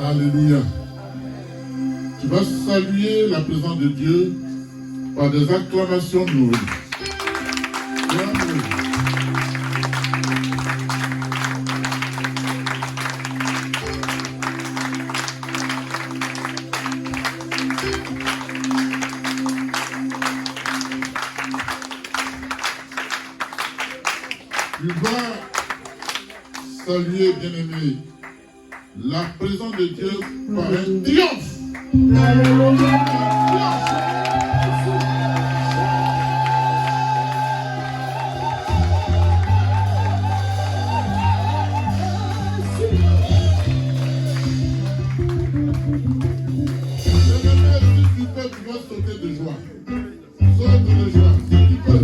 Alléluia. Tu vas saluer la présence de Dieu par des acclamations nouvelles. Tu vas saluer, bien-aimé, la présence de Dieu par un triomphe. Tu vas sauter de joie. Saute de joie, si tu peux.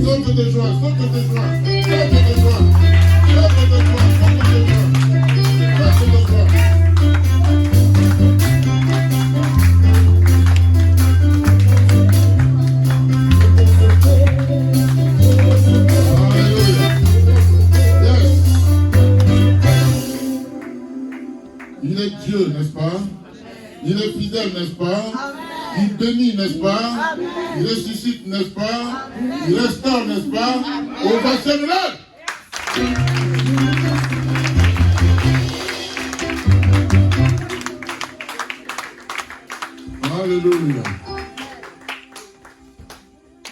Saute de joie, saute de joie, saute de joie, saute de joie, saute de joie, saute de joie, saute de joie. Alléluia. Yes. Il est Dieu, n'est-ce pas? Il est fidèle, n'est-ce pas? Il bénit, n'est-ce pas? Il ressuscite, n'est-ce pas? Il restaure, n'est-ce pas? Ovationnez-le! Alléluia.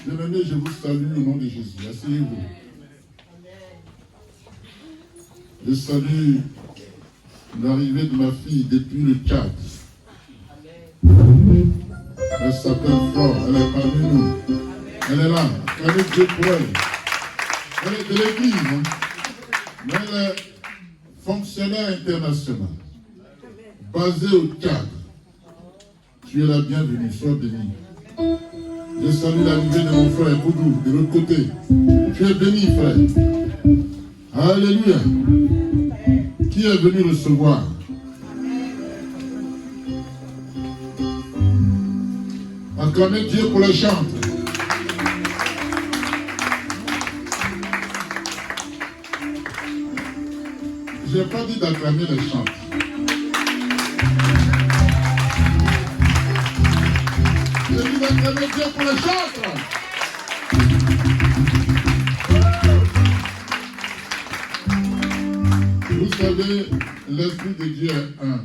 Bien-aimés, je vous salue au nom de Jésus. Asseyez-vous. Je salue l'arrivée de ma fille depuis le Tchad. Elle s'appelle Flore, elle est parmi nous. Elle est là, elle est Dieu pour elle. Elle est de l'église, hein? Mais elle est fonctionnaire international, basée au Tchad. Tu es la bienvenue, sois béni. Je salue l'arrivée de mon frère Boudou, de l'autre côté. Tu es béni, frère. Alléluia. Qui est venu recevoir? Acclamez Dieu pour les chants. Je n'ai pas dit d'acclamer les chants. J'ai dit d'acclamer Dieu pour les chants. Vous savez, l'Esprit de Dieu est un.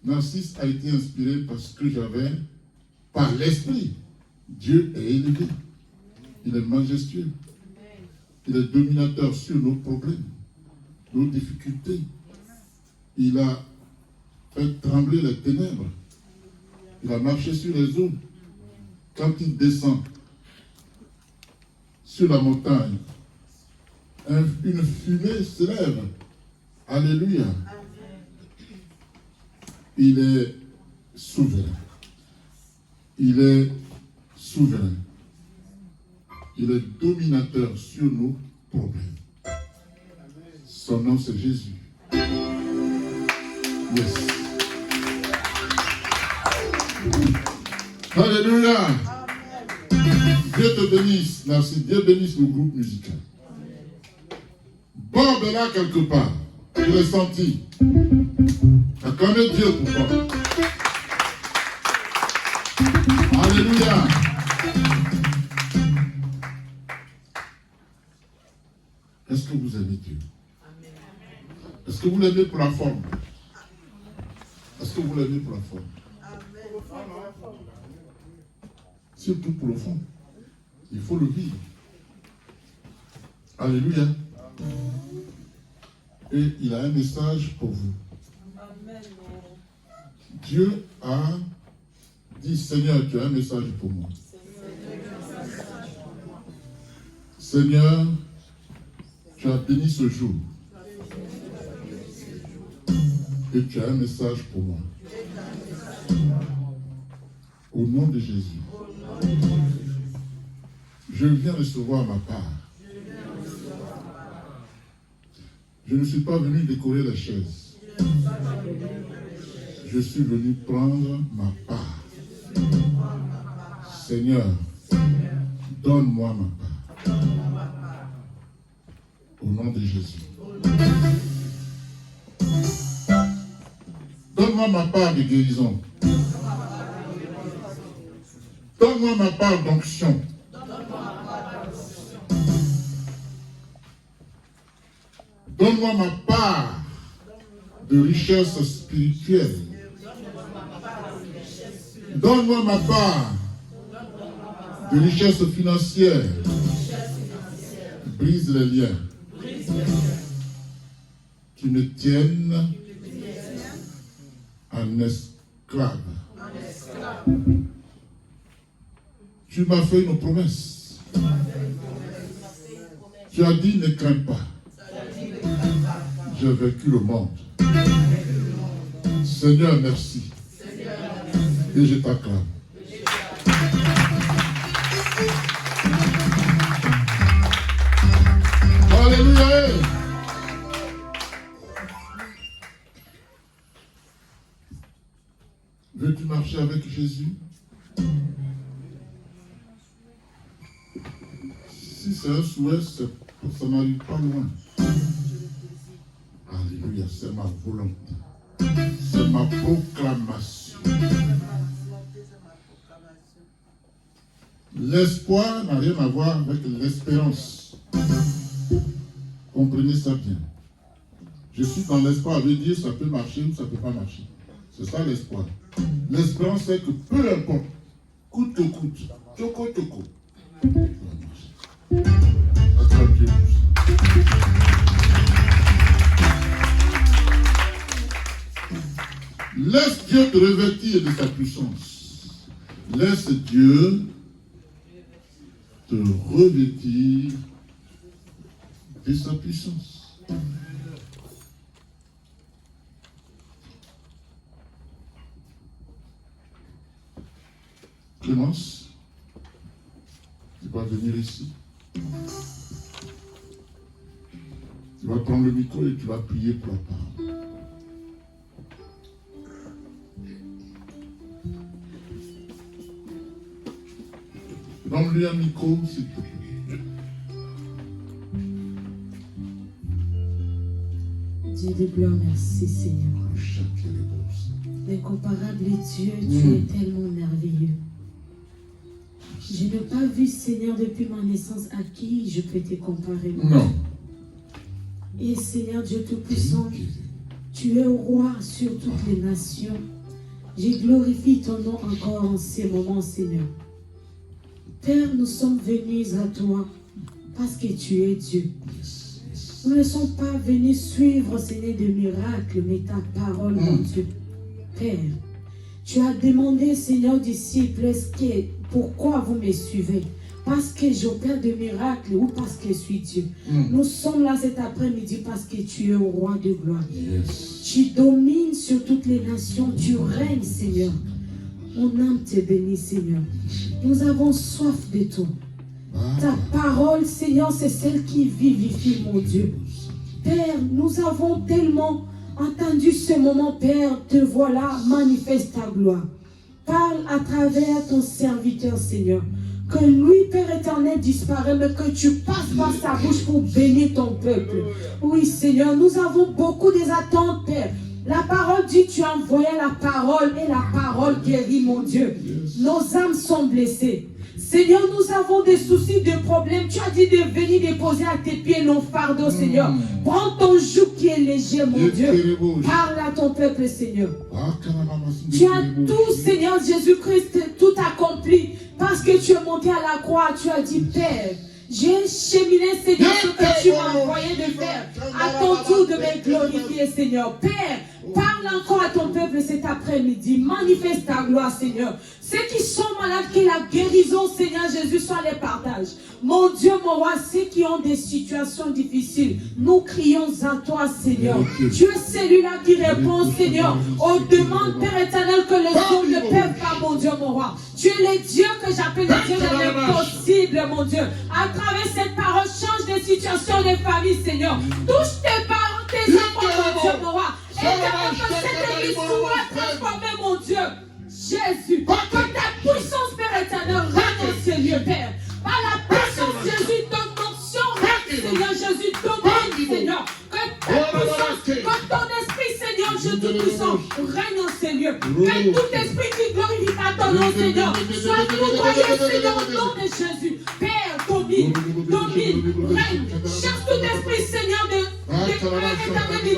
Narcisse a été inspiré parce que j'avais, par l'Esprit, Dieu est élevé. Il est majestueux. Il est dominateur sur nos problèmes, nos difficultés. Il a fait trembler les ténèbres. Il a marché sur les eaux. Quand il descend sur la montagne, une fumée se lève. Alléluia. Il est souverain. Il est souverain. Il est dominateur sur nos problèmes. Son nom, c'est Jésus. Yes. Alléluia. Dieu te bénisse. Merci. Dieu bénisse le groupe musical. Bon corde est là quelque part. Je l'ai senti. Acclamez Dieu pour toi. Alléluia. Est-ce que vous aimez Dieu? Est-ce que vous l'aimez pour la forme? Est-ce que vous l'aimez pour la forme? Surtout pour le fond. Il faut le vivre. Alléluia. Et il a un message pour vous. Dieu a dit, Seigneur, tu as un message pour moi. Seigneur, tu as béni ce jour. Et tu as un message pour moi. Au nom de Jésus. Je viens recevoir ma part. Je ne suis pas venu décorer les chaises. Je suis venu prendre ma part. Seigneur, donne-moi ma part. Au nom de Jésus. Donne-moi ma part de guérison. Donne-moi ma part d'onction. Donne-moi ma part de richesse spirituelle. Donne-moi ma part de richesse financière. Brise les liens qui me tiennent en esclave. Tu m'as fait une promesse. Tu as dit, ne crains pas. J'ai vécu le monde. Seigneur, merci. Et je t'acclame. Alléluia. Veux-tu marcher avec Jésus? Si c'est un souhait, ça n'arrive pas loin. Alléluia, c'est ma volonté. C'est ma proclamation. L'espoir n'a rien à voir avec l'espérance. Comprenez ça bien. Je suis dans l'espoir, veut dire ça peut marcher ou ça ne peut pas marcher. C'est ça l'espoir. L'espérance, c'est que peu importe, coûte que coûte, choco, ça va marcher. Acclame Dieu pour ça. Laisse Dieu te revêtir de sa puissance. Laisse Dieu te revêtir de sa puissance. Clémence, tu vas venir ici. Tu vas prendre le micro et tu vas prier pour la parole. Donne-lui un micro, s'il te plaît. Dieu de gloire, merci Seigneur. Incomparable Dieu, tu es tellement merveilleux. Je n'ai pas vu Seigneur depuis ma naissance à qui je peux te comparer. Non. Et Seigneur Dieu Tout-Puissant, tu es roi sur toutes les nations. Je glorifie ton nom encore en ces moments, Seigneur. Père, nous sommes venus à toi parce que tu es Dieu. Nous ne sommes pas venus suivre, Seigneur, de miracles, mais ta parole, mon Dieu. Père, tu as demandé, Seigneur, aux disciples, pourquoi vous me suivez? Parce que j'opère de miracles ou parce que je suis Dieu. Nous sommes là cet après-midi parce que tu es au roi de gloire. Tu domines sur toutes les nations, tu règnes, Seigneur. Mon âme te bénit, Seigneur. Nous avons soif de toi. Ta parole, Seigneur, c'est celle qui vivifie, mon Dieu. Père, nous avons tellement entendu ce moment, Père, te voilà, manifeste ta gloire. Parle à travers ton serviteur, Seigneur. Que lui, Père éternel, disparaît, mais que tu passes par sa bouche pour bénir ton peuple. Oui, Seigneur, nous avons beaucoup des attentes, Père. La parole dit, tu as envoyé la parole et la parole guérit, mon Dieu. Nos âmes sont blessées. Seigneur, nous avons des soucis, des problèmes. Tu as dit de venir déposer à tes pieds nos fardeaux, Seigneur. Prends ton joug qui est léger, mon Dieu. Parle à ton peuple, Seigneur. Tu as tout, Seigneur Jésus-Christ, tout accompli. Parce que tu es monté à la croix, tu as dit, Père, j'ai cheminé, Seigneur, ce que tu m'as envoyé de faire. À ton tour de me glorifier, Seigneur. Père, parle encore à ton peuple cet après-midi. Manifeste ta gloire, Seigneur. Ceux qui sont malades, que la guérison, Seigneur Jésus, soit les partage. Mon Dieu, mon roi, ceux qui ont des situations difficiles, nous crions à toi, Seigneur. Tu es celui-là qui répond, Seigneur, aux demandes, Père éternel, que les hommes ne peuvent pas, mon Dieu, mon roi. Tu es le Dieu que j'appelle le Dieu de l'impossible, mon Dieu. À travers cette parole, change les situations des familles, Seigneur. Touche tes parents, tes enfants, mon Dieu, mon roi. Et que cette église soit transformée, mon Dieu. Jésus, que ta puissance, Père éternel, règne dans ces lieux, Père. Par la puissance, Jésus, ton onction règne, Seigneur Jésus, domine, Seigneur. Que ta puissance, que ton esprit, Seigneur Jésus puissant, règne dans ces lieux. Que tout esprit qui glorifie pas ton nom, Seigneur, soit foudroyé, Seigneur, au nom de Jésus. Père, domine, règne. Chasse tout esprit, Seigneur, de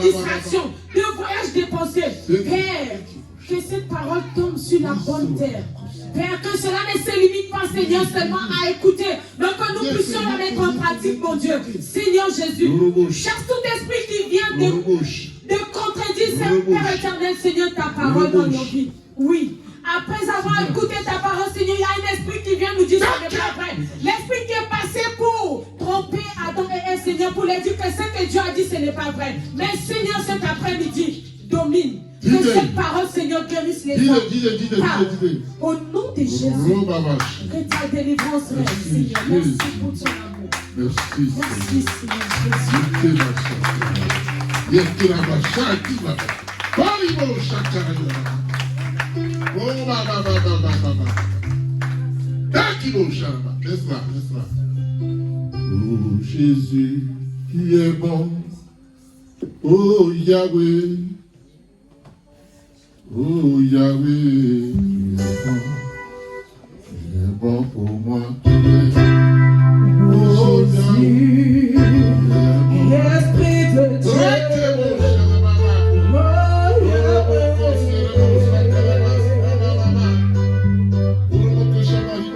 distraction, de voyage dépensé. Père, que cette parole tombe sur la bonne terre. Père, que cela ne se limite pas, Seigneur, seulement à écouter, mais que nous puissions la mettre en pratique, mon Dieu. Seigneur Jésus, chasse tout esprit qui vient de contredire, Père éternel, Seigneur, ta parole dans nos vies. Oui. Après avoir écouté ta parole, Seigneur, il y a un esprit qui vient nous dire que ce n'est pas vrai. L'esprit qui est passé pour tromper Adam et Ève, Seigneur, pour leur dire que ce que Dieu a dit, ce n'est pas vrai. Mais Seigneur, cet après-midi, domine. Que cette parole, Seigneur, guérisse les gens. Au nom de Jésus, que ta délivrance reste, Seigneur. Merci pour ton amour. Merci, Oh Jésus, qui est bon. Oh Yahweh. Oh Yahweh, tu es bon pour moi. Oh Dieu, l'Esprit de Dieu.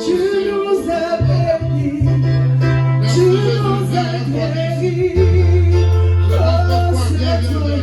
Tu nous as bénis, tu nous as guéris. Oh, c'est toi,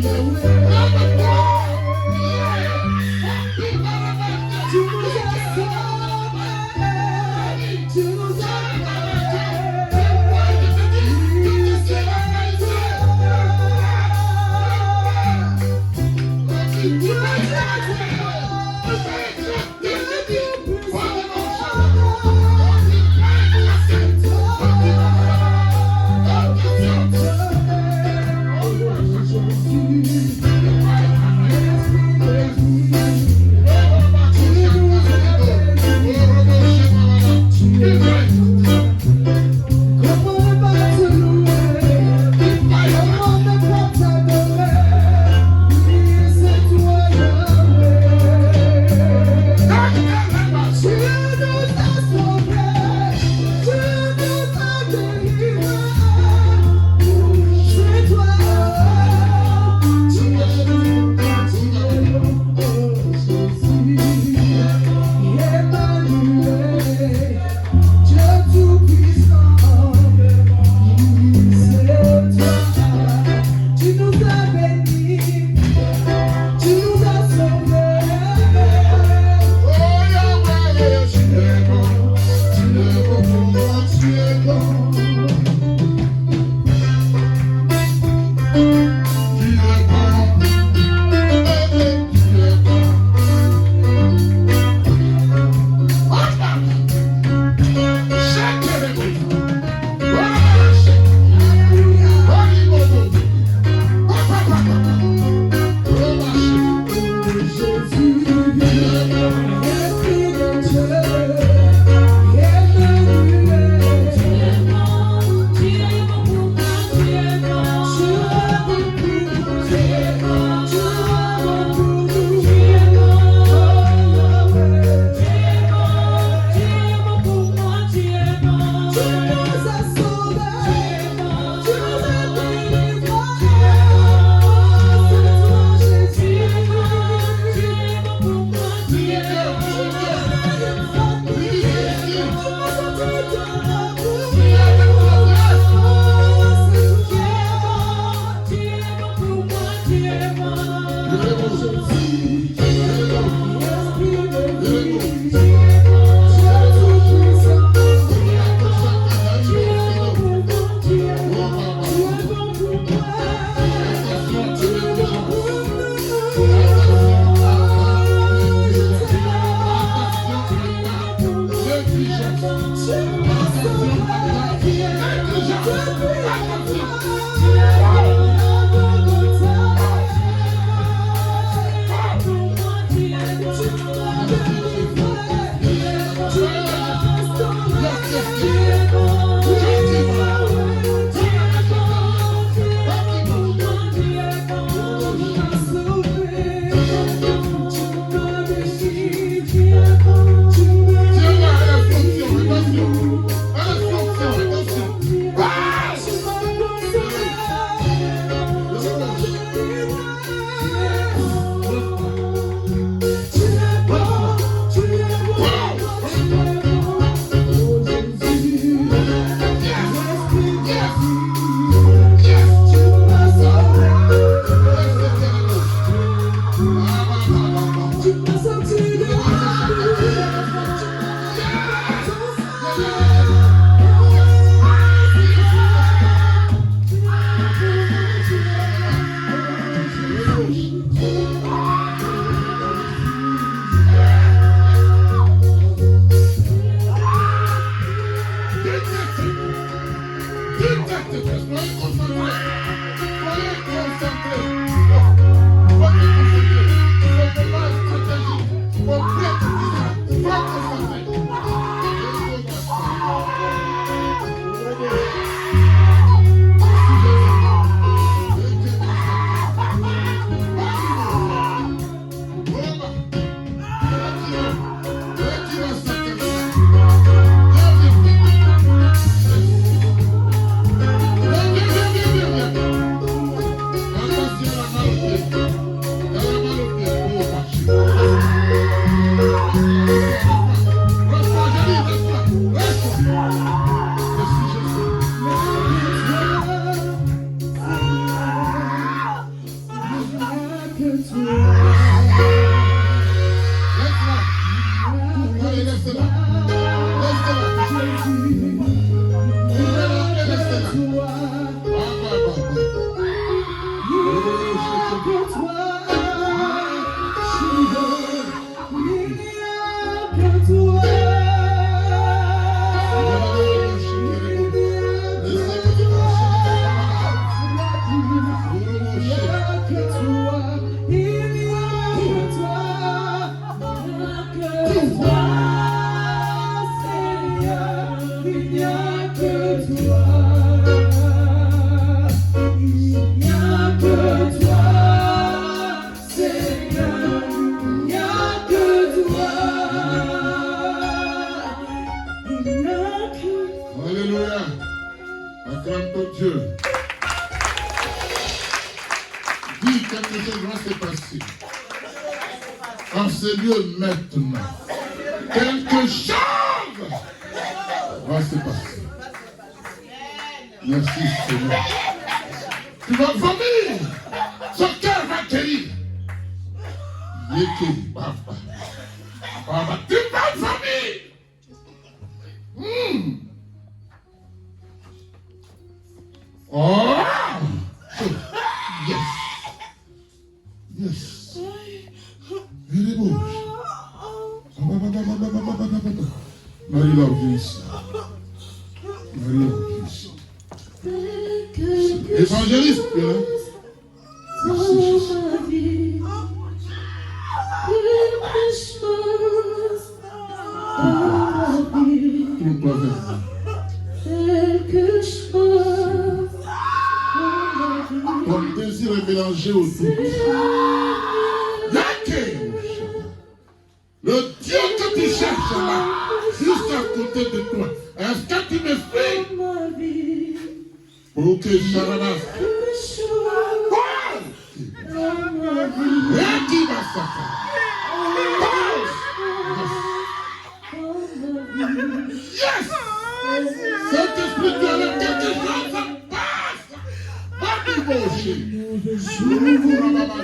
Yahweh.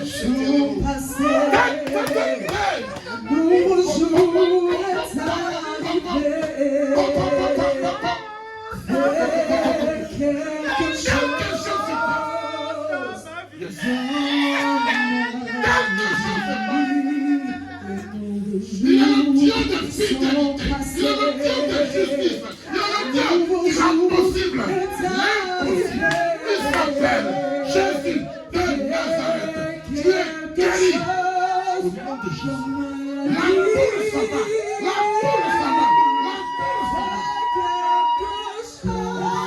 sont passés. Nouveau jour est arrivé. Fais quelque chose Il est le Dieu de fidélité. Il est le Dieu de justice. Il est le Dieu qui rend possible l'impossible. Il s'appelle Jésus de Nazareth. Tu es guéri au nom de Jésus. La poule s'en va. La poule s'en va. La poule s'en va.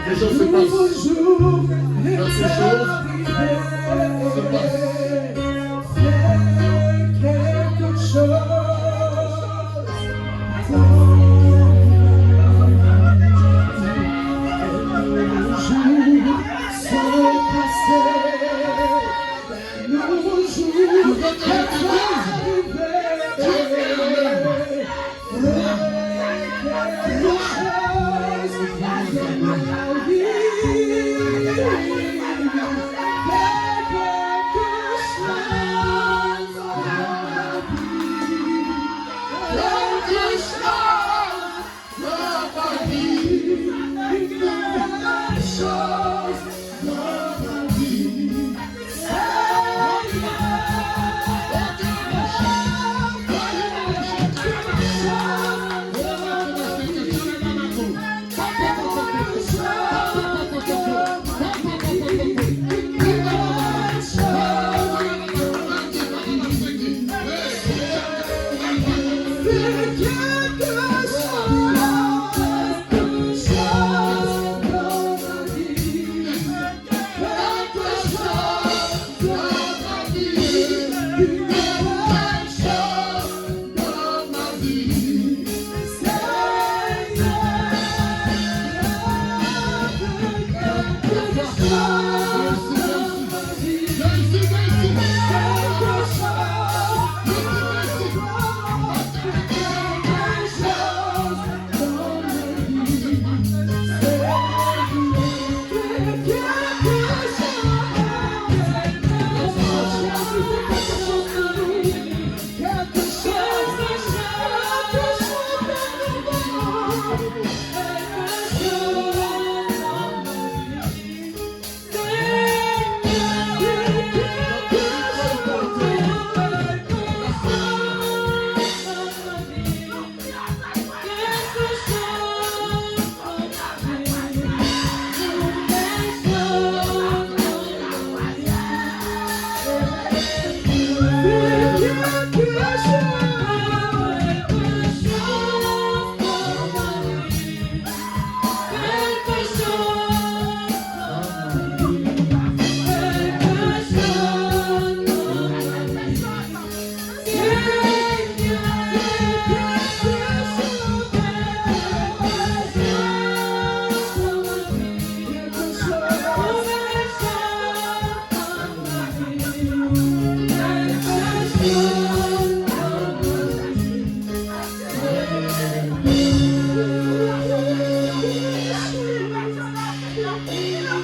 Quelque chose se passe. Quelque chose se passe. Quelque chose.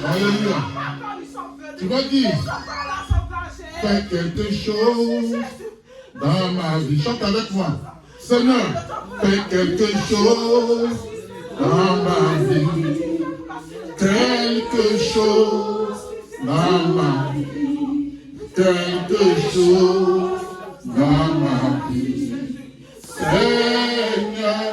Alléluia. Tu vas dire, fais quelque chose dans ma vie. Chante avec moi. Seigneur, fais quelque chose dans ma vie. Quelque chose dans ma vie. Quelque chose dans ma vie. Seigneur,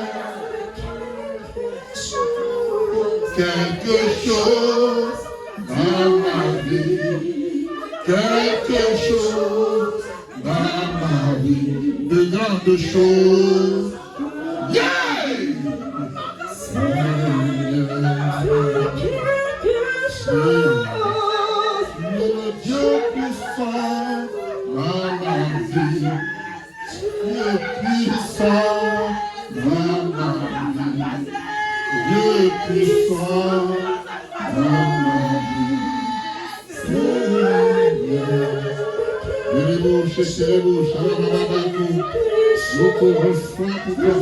quelque chose dans ma vie, quelque chose dans ma vie, de grandes choses. Yeah! Seigneur, le Dieu puissant dans ma vie, Dieu puissant dans ma vie. Dieu puissant dans ma vie, Seigneur. Levez-vous, cherchez-vous, chalababababou, beaucoup refrain pour toi.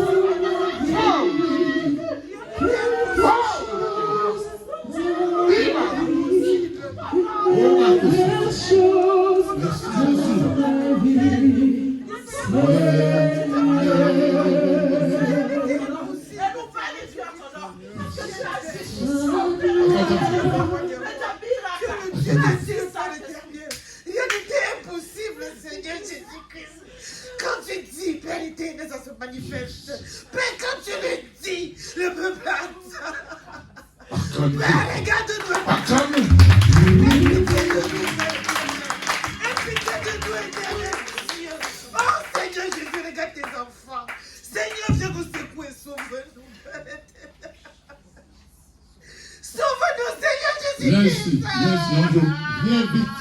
Merci Rien n'était impossible, Seigneur Jésus-Christ. Quand tu dis, Père éternel, ça se manifeste. Père, quand tu le dis, le peuple attend. Père, regarde-nous. Aie pitié de nous, éternel Dieu. Oh Seigneur Jésus, regarde tes enfants. Seigneur, viens nous secouer, sauve-nous, Père éternel. Sauve-nous, Seigneur Jésus-Christ. Viens ici, viens vite.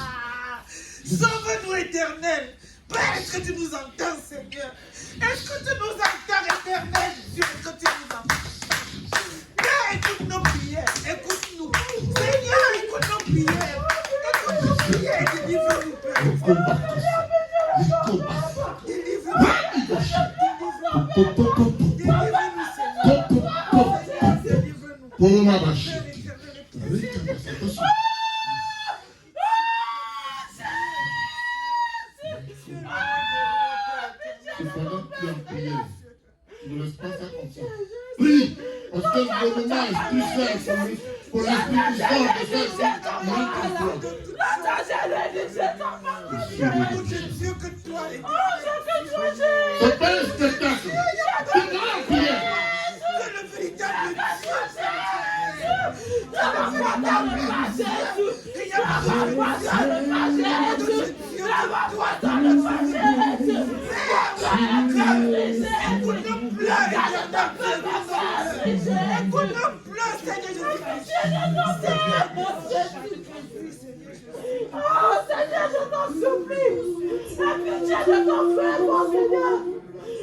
Sauve-nous, éternel. Père, est-ce que tu nous entends, Seigneur? Est-ce que tu nous entends, éternel Dieu? Est-ce que tu nous entends? Père, écoute nos prières. Écoute-nous. Seigneur, écoute nos prières. Écoute nos prières. Délivre-nous, Père. Délivre-nous. Délivre-nous, Seigneur. Délivre-nous. Pour ma vache. Cependant, tu as prié. Ne laisse pas ça comme ça. Prie. Parce que le moment est plus simple pour l'Esprit du sang de faire ça. Dieu que toi, c'est pas un spectacle. C'est une grande prière. que le véritable Dieu. Oh Seigneur, je t'en supplie. Aie pitié de ton frère, mon Seigneur.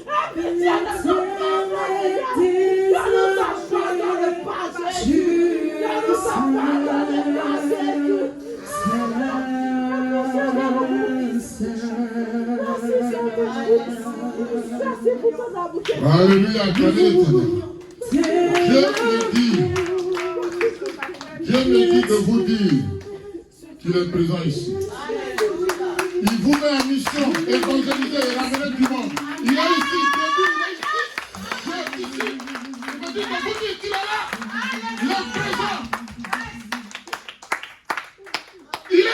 Aie pitié de ton frère, mon Seigneur. Ne nous en pas dans le passé. Ne nous en pas dans le passé. Merci pour ton amour. Alléluia, Dieu me dit de vous dire qu'il est présent ici. Il vous met en mission, évangéliser et ramener du monde. Il est ici, il est ici. Il me dit de vous dire qu'il est là. Il est présent. Il est là.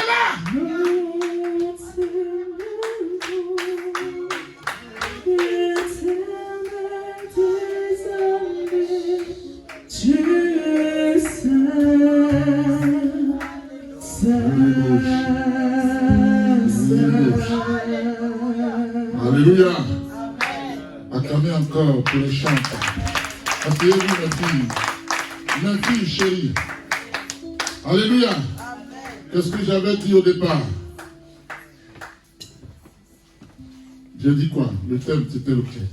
Alléluia. Acclamez encore pour les chants. Asseyez-vous, mes filles chéries. Alléluia. Qu'est-ce que j'avais dit au départ? J'ai dit quoi? Le thème, c'était lequel?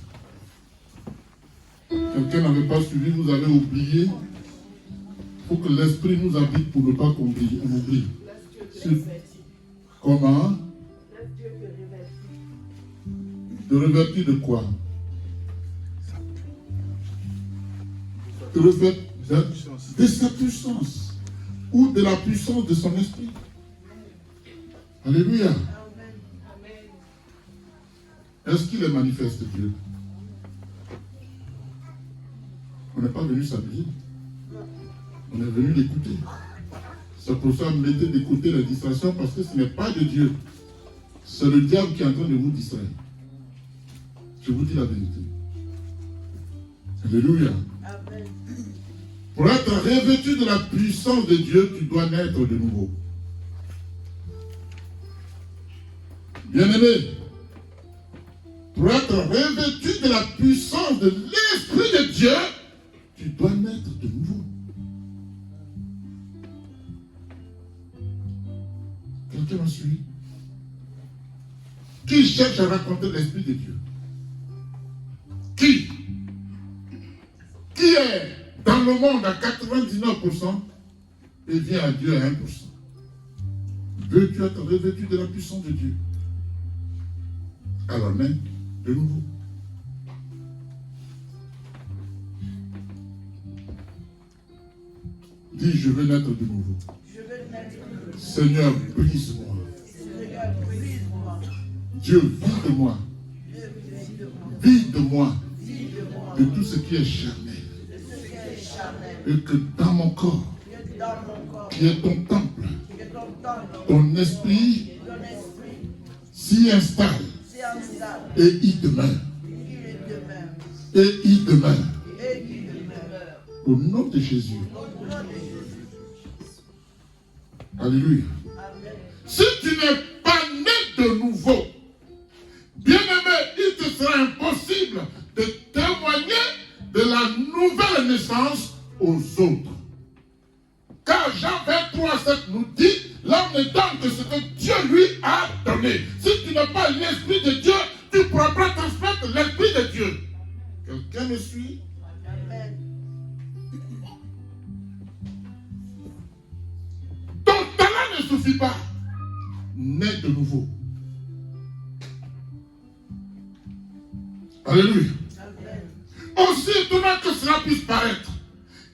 Quelqu'un n'avait pas suivi, vous avez oublié. Il faut que l'esprit nous habite pour ne pas qu'on oublie. Comment? De revêtir de quoi? De revêtir de sa puissance. ou de la puissance de son esprit. Alléluia. Est-ce qu'il est manifeste, Dieu? On n'est pas venu s'amuser. On est venu l'écouter. C'est pour ça que mettez d'écouter la distraction, parce que ce n'est pas de Dieu. C'est le diable qui est en train de vous distraire. Je vous dis la vérité. Alléluia. Amen. Pour être revêtu de la puissance de Dieu, tu dois naître de nouveau. Bien-aimé, pour être revêtu de la puissance de l'Esprit de Dieu, tu dois naître de nouveau. Quelqu'un m'a suivi? Qui cherche à raconter l'Esprit de Dieu? Qui est dans le monde à 99% et vient à Dieu à 1%? Veux-tu être revêtu de la puissance de Dieu? Alors même, de nouveau. Dis, je veux naître de nouveau. Je veux naître de nouveau. Seigneur, brise-moi. Seigneur, brise-moi. Dieu, vide-moi. Dieu, vide-moi. Vide-moi Vide-moi de tout ce qui est charnel. de ce qui est charnel. Et que dans mon corps, Que dans mon corps, qui est ton temple, que ton temple, ton esprit ton esprit s'y installe s'y installe. et y demeure. Il demeure. Et y demeure. Et il demeure. Au nom de Jésus. Au nom de Jésus. Alléluia. Amen. Si tu n'es pas né de nouveau, bien-aimé, il te sera impossible de témoigner de la nouvelle naissance aux autres. Car Jean 23,7 nous dit, l'homme ne donne que ce que Dieu lui a donné. Si tu n'as pas l'Esprit de Dieu, tu ne pourras pas transmettre l'Esprit de Dieu. Quelqu'un me suit? Amen. Ton talent ne suffit pas. Nais de nouveau. Alléluia. Amen. Aussi étonnant que cela puisse paraître,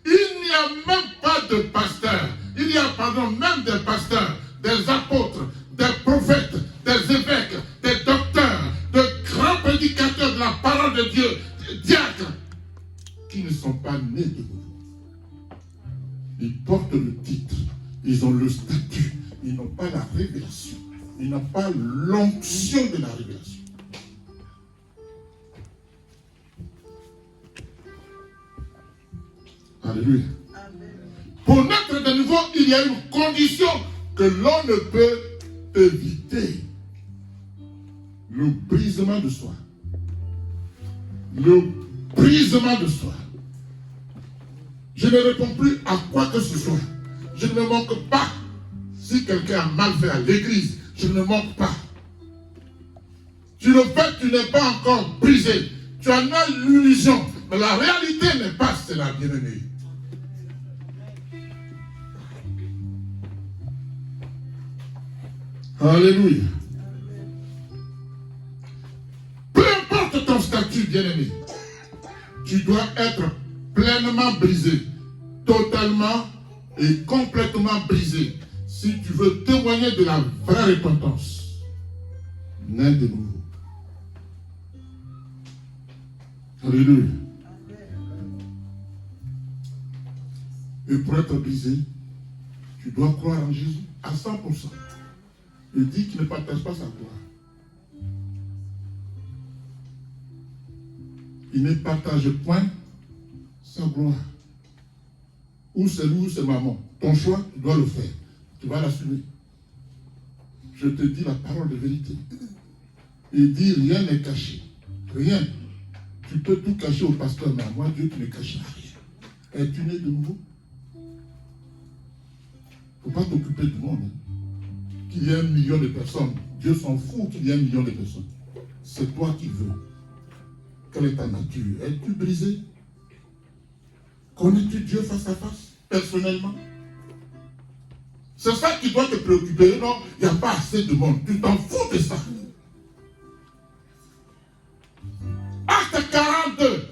il n'y a même pas de pasteur. Il y a, même des pasteurs, des apôtres, des prophètes, des évêques, des docteurs, de grands prédicateurs de la parole de Dieu, des diacres, qui ne sont pas nés de nouveau. Ils portent le titre, ils ont le statut, ils n'ont pas la révélation, ils n'ont pas l'onction de la révélation. Alléluia. Amen. Pour naître de nouveau, il y a une condition que l'on ne peut éviter. Le brisement de soi. Le brisement de soi. Je ne réponds plus à quoi que ce soit. Je ne me moque pas. Si quelqu'un a mal fait à l'église, je ne me moque pas. Tu le fais, tu n'es pas encore brisé. Tu en as l'illusion. Mais la réalité n'est pas cela, bien-aimé. Alléluia. Peu importe ton statut, bien-aimé, tu dois être pleinement brisé, totalement et complètement brisé, si tu veux témoigner de la vraie repentance. Nais de nouveau. Alléluia. Et pour être brisé, tu dois croire en Jésus à 100%. Et dis qu'il ne partage pas sa gloire. Il ne partage point sa gloire. Ou c'est lui ou c'est maman. Ton choix, tu dois le faire. Tu vas l'assumer. Je te dis la parole de vérité. Il dit rien n'est caché. Rien. Tu peux tout cacher au pasteur, mais à moi, Dieu, tu ne caches rien. Es-tu né de nouveau? Il ne faut pas t'occuper du monde. Qu'il y ait 1 million de personnes. Dieu s'en fout qu'il y ait 1 million de personnes. C'est toi qui veux. Quelle est ta nature? Es-tu brisé? Connais-tu Dieu face à face, personnellement? C'est ça qui doit te préoccuper. Non, il n'y a pas assez de monde. Tu t'en fous de ça. Acte 42,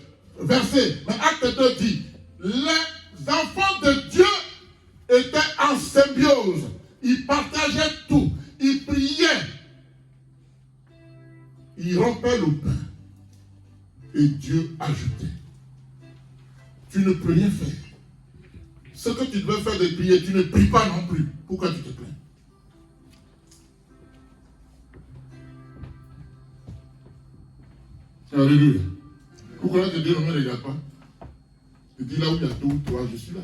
verset. Mais acte 2 dit, les enfants de Dieu étaient en symbiose. Ils partageaient tout. Ils priaient. Ils rompaient le pain. Et Dieu ajoutait. Tu ne peux rien faire. Ce que tu devais faire de prier, tu ne pries pas non plus. Pourquoi tu te plains? Alléluia. Pourquoi te dire, ne me regarde pas? Je dis là où il y a tout, toi, je suis là.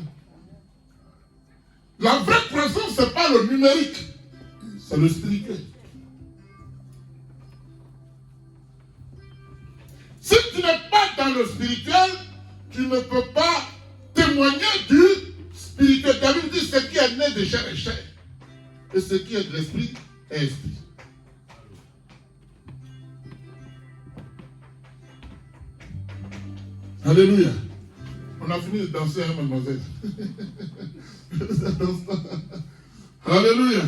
La vraie présence, ce n'est pas le numérique, c'est le spirituel. Si tu n'es pas dans le spirituel, tu ne peux pas témoigner du spirituel. La Bible dit ce qui est né de chair est chair. Et ce qui est de l'esprit est esprit. Alléluia. On a fini de danser, hein, mademoiselle. Alléluia.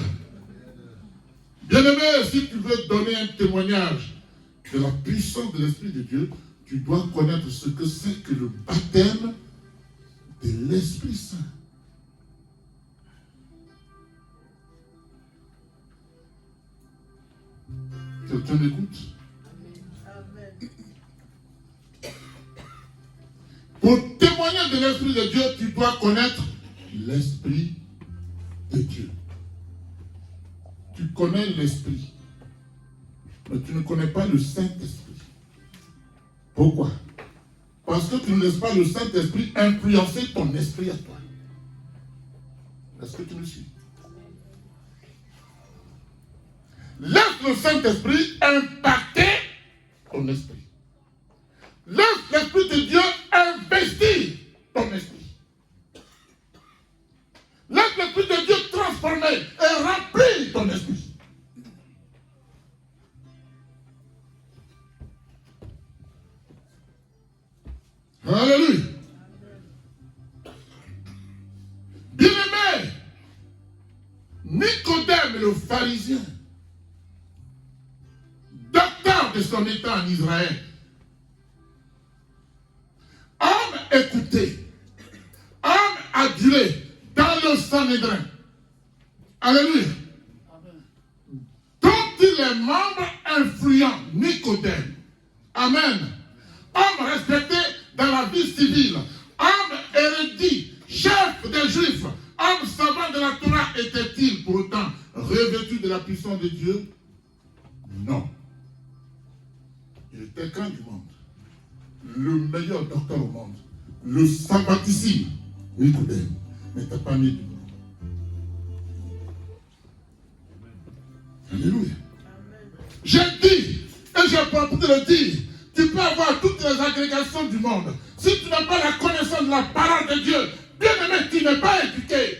Bien-aimé, si tu veux donner un témoignage de la puissance de l'Esprit de Dieu, tu dois connaître ce que c'est que le baptême de l'Esprit Saint. Quelqu'un m'écoute? Pour témoigner de l'Esprit de Dieu, tu dois connaître l'Esprit de Dieu. Tu connais l'Esprit, mais tu ne connais pas le Saint-Esprit. Pourquoi? Parce que tu ne laisses pas le Saint-Esprit influencer ton esprit à toi. Est-ce que tu me suis? Laisse le Saint-Esprit impacter ton esprit. Laisse l'Esprit de Dieu investir ton esprit. Laisse l'Esprit de Dieu transformer et remplir ton esprit. Alléluia. Bien-aimé, Nicodème le pharisien, docteur de son état en Israël, homme écouté, homme adulé dans le Sanhédrin. Alléluia. Dont il est membre influent, Nicodème. Amen. Homme respecté dans la vie civile, homme érudit, chef des Juifs, homme savant de la Torah, était-il pour autant revêtu de la puissance de Dieu? Non. Il était qu'un du monde. Le meilleur docteur au monde, le sabbatissime, Nicodème, n'était pas né du monde. Alléluia. J'ai dit, et j'ai pas pu te le dire, tu peux avoir toutes les agrégations du monde. Si tu n'as pas la connaissance de la parole de Dieu, bien aimé, tu n'es pas éduqué.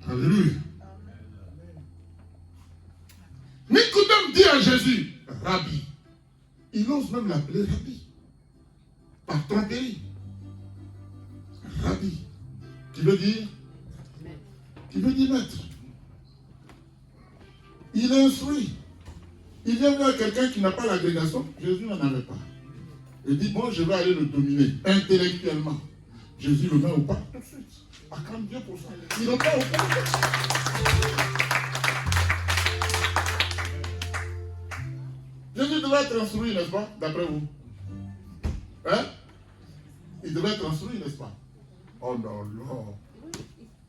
Alléluia. Nicodème dit à Jésus, Rabbi. Il ose même l'appeler Rabbi. Par tromperie. Rabbi. Qui veut dire? Qui veut dire maître. Il est instruit. Il vient voir quelqu'un qui n'a pas l'agrégation. Jésus n'en avait pas. Il dit, bon, je vais aller le dominer intellectuellement. Jésus le met au pas tout de suite. Acclame Dieu pour ça. Il le met au pas. Jésus devait être instruit, n'est-ce pas, d'après vous? Hein? Il devait être instruit, n'est-ce pas? Oh là là.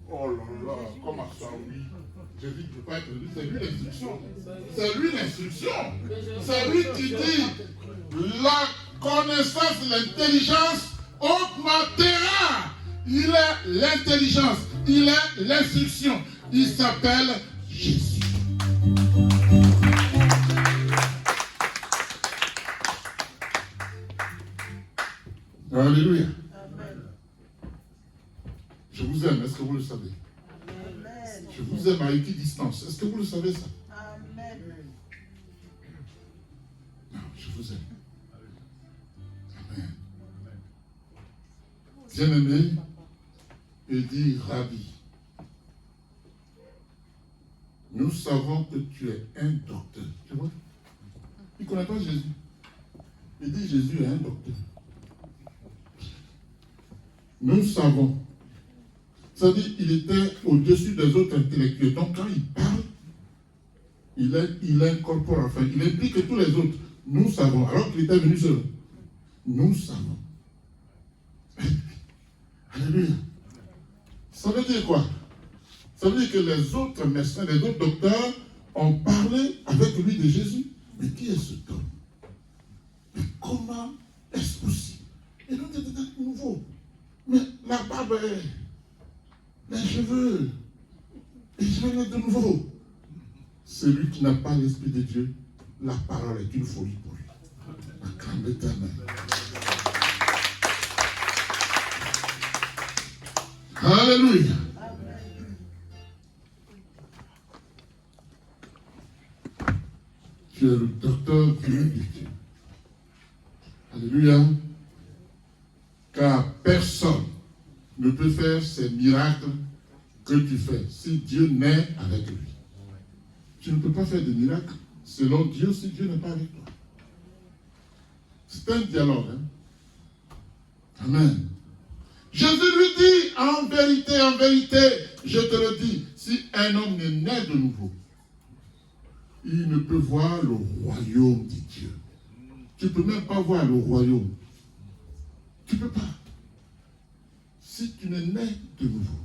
Oh là là. Comment ça, oui? Jésus ne peut pas être instruit. C'est lui l'instruction. C'est lui l'instruction. C'est lui qui dit la connaissance, l'intelligence augmentera. Il est l'intelligence. Il est l'instruction. Il s'appelle Jésus. Alléluia. Amen. Je vous aime, est-ce que vous le savez? Amen. Je vous aime à équidistance. Est-ce que vous le savez ça? Amen. Non, je vous aime. Amen. Bien-aimé, il dit Rabbi. Nous savons que tu es un docteur. Tu vois? Il ne connaît pas Jésus. Il dit Jésus est un docteur. Nous savons. C'est-à-dire qu'il était au-dessus des autres intellectuels. Donc quand il parle, il incorpore, enfin, il implique tous les autres. Nous savons, alors qu'il était venu seul. Nous savons. Alléluia. Ça veut dire quoi? Ça veut dire que les autres médecins, les autres docteurs ont parlé avec lui de Jésus. Mais qui est cet homme? Mais comment est-ce possible? Et l'autre était nouveau. Mais la barbe, les cheveux, les cheveux de nouveau. Celui qui n'a pas l'Esprit de Dieu, la parole est une folie pour lui. Acclame l'Éternel. Alléluia. Tu es le docteur venu de Dieu. Alléluia. Car personne ne peut faire ces miracles que tu fais si Dieu n'est avec lui. Tu ne peux pas faire de miracles selon Dieu si Dieu n'est pas avec toi. C'est un dialogue. Amen. Jésus lui dit, en vérité, je te le dis, si un homme n'est né de nouveau, il ne peut voir le royaume de Dieu. Tu ne peux même pas voir le royaume. Tu ne peux pas. Si tu n'es né de nouveau,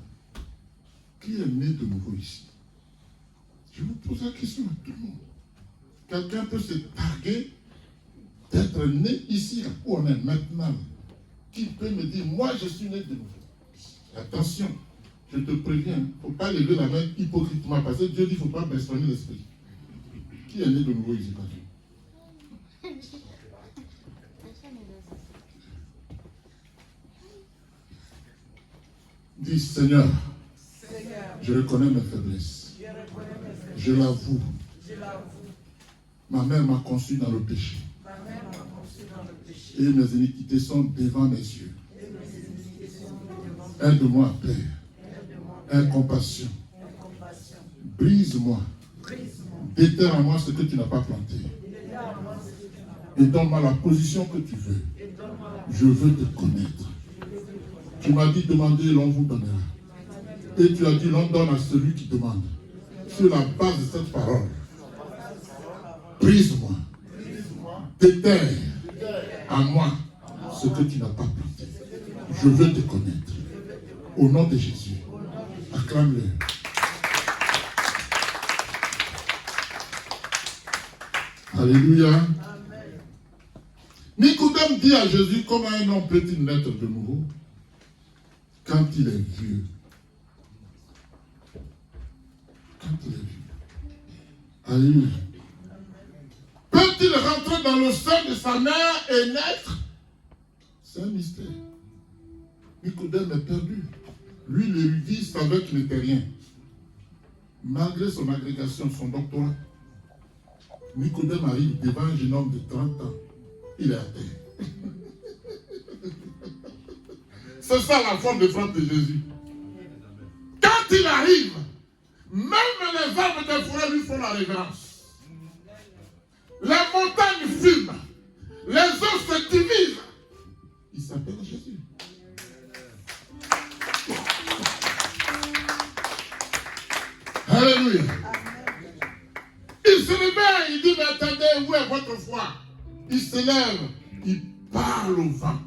qui est né de nouveau ici? Je vous pose la question à tout le monde. Quelqu'un peut se targuer d'être né ici, où on est maintenant. Qui peut me dire, moi je suis né de nouveau? Attention, je te préviens, il ne faut pas lever la main hypocritement, parce que Dieu dit qu'il ne faut pas bestonner l'esprit. Qui est né de nouveau ici? Dis, Seigneur, je reconnais mes faiblesses. Je l'avoue. Ma mère m'a conçu dans le péché. Et mes iniquités sont devant mes yeux. Aide-moi, Père. Aie compassion. Brise-moi. Déterre en moi ce que tu n'as pas planté. Et donne-moi la position que tu veux. Je veux te connaître. Tu m'as dit demander, l'on vous donnera. Et tu as dit l'on donne à celui qui demande. Sur la base de cette parole, brise-moi. Déterre en moi ce que tu n'as pas planté. Je veux te connaître. Au nom de Jésus. Acclame-le. Alléluia. Nicodème dit à Jésus, comment un homme peut-il naître de nouveau quand il est vieux? Quand il est vieux. Alléluia. Peut-il rentrer dans le sein de sa mère et naître? C'est un mystère. Nicodème est perdu. Lui, l'érudit, savait qu'il n'était rien. Malgré son agrégation, son doctorat, Nicodème arrive devant un jeune homme de 30 ans. Il est à terre. C'est ça la forme de frappe de Jésus. Quand il arrive, même les arbres des forêts lui font la révérence. Les montagnes fument. Les eaux se divisent. Il s'appelle Jésus. Alléluia. Il se réveille, il dit, mais attendez, où est votre foi? Il se lève, il parle au vent,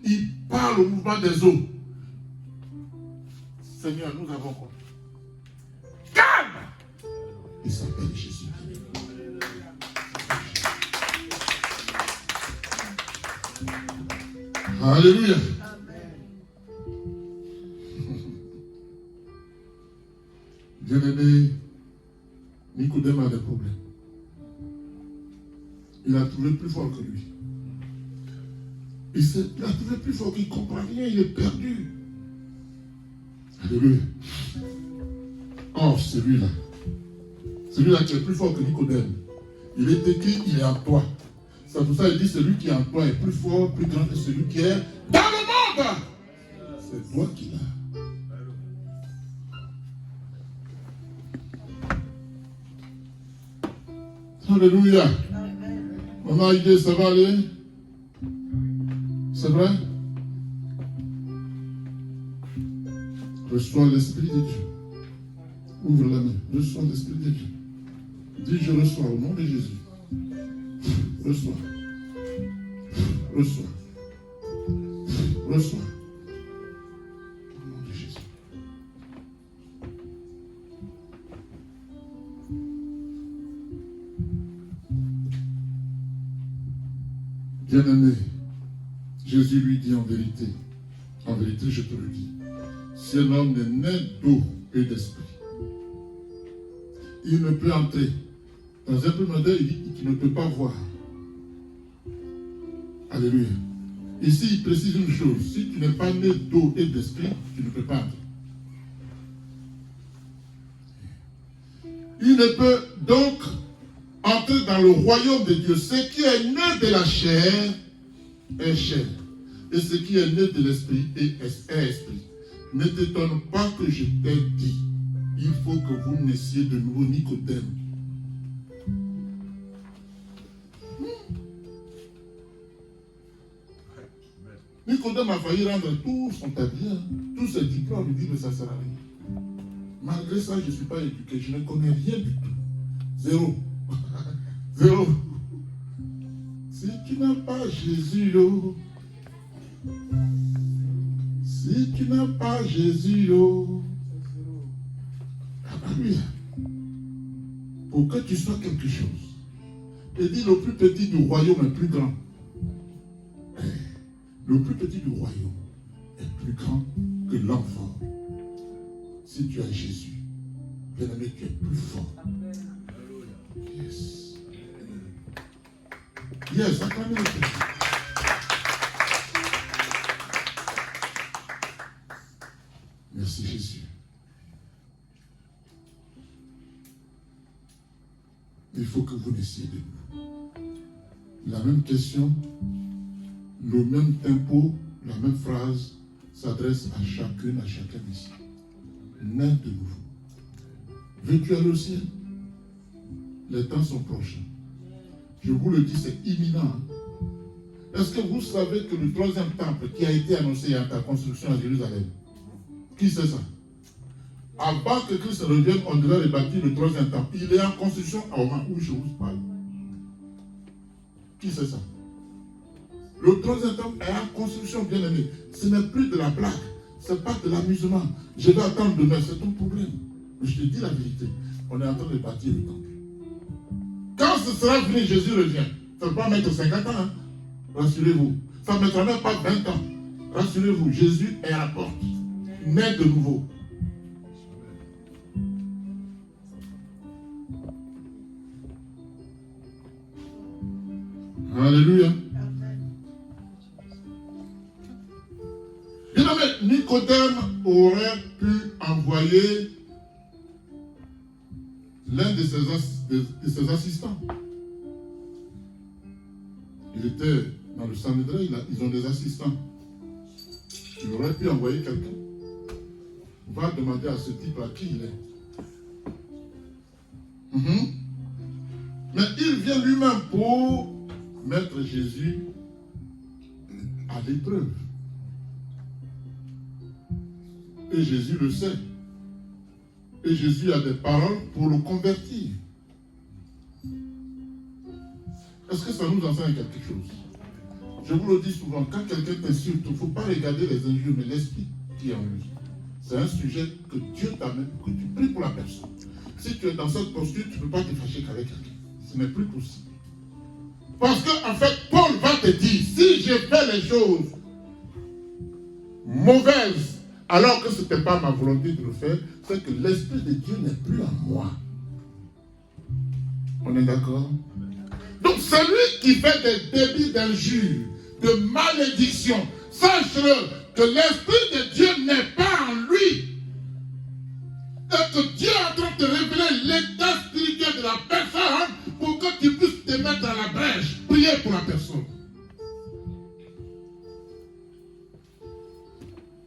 il parle au mouvement des eaux. Seigneur, nous avons quoi? Calme! Il s'appelle Jésus. Alléluia. Bien-aimé, Nicodème a des problèmes. Il a trouvé plus fort que lui. Il a trouvé plus fort qu'il ne comprend rien, il est perdu. Alléluia. Or, celui-là qui est plus fort que Nicodème, il est écrit, il est en toi. C'est pour ça qu'il dit, celui qui est en toi est plus fort, plus grand que celui qui est dans le monde. C'est toi qui l'as. Alléluia. Maman Aïdé, ça va aller? C'est vrai? Reçois l'Esprit de Dieu. Ouvre la main. Reçois l'Esprit de Dieu. Dis, je reçois au nom de Jésus. Reçois. Reçois. Reçois. Au nom de Jésus. Bien-aimé, Jésus lui dit en vérité, je te le dis, si un homme n'est né d'eau et d'esprit, il ne peut entrer. Dans un peu modèle, il dit qu'il ne peut pas voir. Alléluia. Ici, il précise une chose. Si tu n'es pas né d'eau et d'esprit, tu ne peux pas entrer. Il ne peut donc entrer dans le royaume de Dieu. Ce qui est né de la chair est chair. Et ce qui est né de l'esprit est esprit. Ne t'étonne pas que je t'ai dit. Il faut que vous naissiez de nouveau, Nicodème. Nicodème a failli rendre tout son tablier, tous ses diplômes, il dit que ça ne sert à rien. Malgré ça, je ne suis pas éduqué, je ne connais rien du tout. Zéro. Zéro. Si tu n'as pas Jésus, oh. Si tu n'as pas Jésus, oh. Alléluia. Pour que tu sois quelque chose. Et dit le plus petit du royaume est plus grand. Le plus petit du royaume est plus grand que l'enfant. Si tu as Jésus, bien-aimé, tu es plus fort. Yes. Yes, acclamez le Christ. Merci Jésus. Il faut que vous naissiez de nouveau. La même question, le même tempo, la même phrase s'adresse à chacune, à chacun ici. Nais de nouveau. Veux-tu aller au ciel? Les temps sont proches. Je vous le dis, c'est imminent. Est-ce que vous savez que le troisième temple qui a été annoncé à ta construction à Jérusalem, qui sait ça? Avant que Christ revienne, on devait rebâtir le troisième temple. Il est en construction au moment où je vous parle. Qui sait ça? Le troisième temple est en construction, bien aimé. Ce n'est plus de la blague. Ce n'est pas de l'amusement. Je vais attendre demain, c'est ton problème. Mais je te dis la vérité. On est en train de bâtir le temple. Quand ce sera fini, Jésus revient. Ça ne va pas mettre 50 ans. Hein? Rassurez-vous. Ça ne mettra même pas 20 ans. Rassurez-vous, Jésus est à la porte. Naît de nouveau. Alléluia. Nicodème aurait pu envoyer l'un de ses assistants. Il était dans le Sanhédrin, ils ont des assistants. Il aurait pu envoyer quelqu'un. Va demander à ce type-là qui il est. Mais il vient lui-même pour mettre Jésus à l'épreuve. Et Jésus le sait. Et Jésus a des paroles pour le convertir. Est-ce que ça nous enseigne quelque chose? Je vous le dis souvent, quand quelqu'un t'insulte, il ne faut pas regarder les injures, mais l'esprit qui est en lui. C'est un sujet que Dieu t'amène, que tu pries pour la personne. Si tu es dans cette posture, tu ne peux pas te fâcher qu'avec quelqu'un. Ce n'est plus possible. Parce qu'en fait, Paul va te dire, si je fais les choses mauvaises, alors que ce n'était pas ma volonté de le faire, c'est que l'Esprit de Dieu n'est plus en moi. On est d'accord? Donc celui qui fait des débits d'injures, de malédiction, sache-le que l'Esprit de Dieu n'est pas en lui. Et que Dieu est en train de te révéler l'état spirituel de la personne pour que tu puisses te mettre à la brèche, prier pour la personne.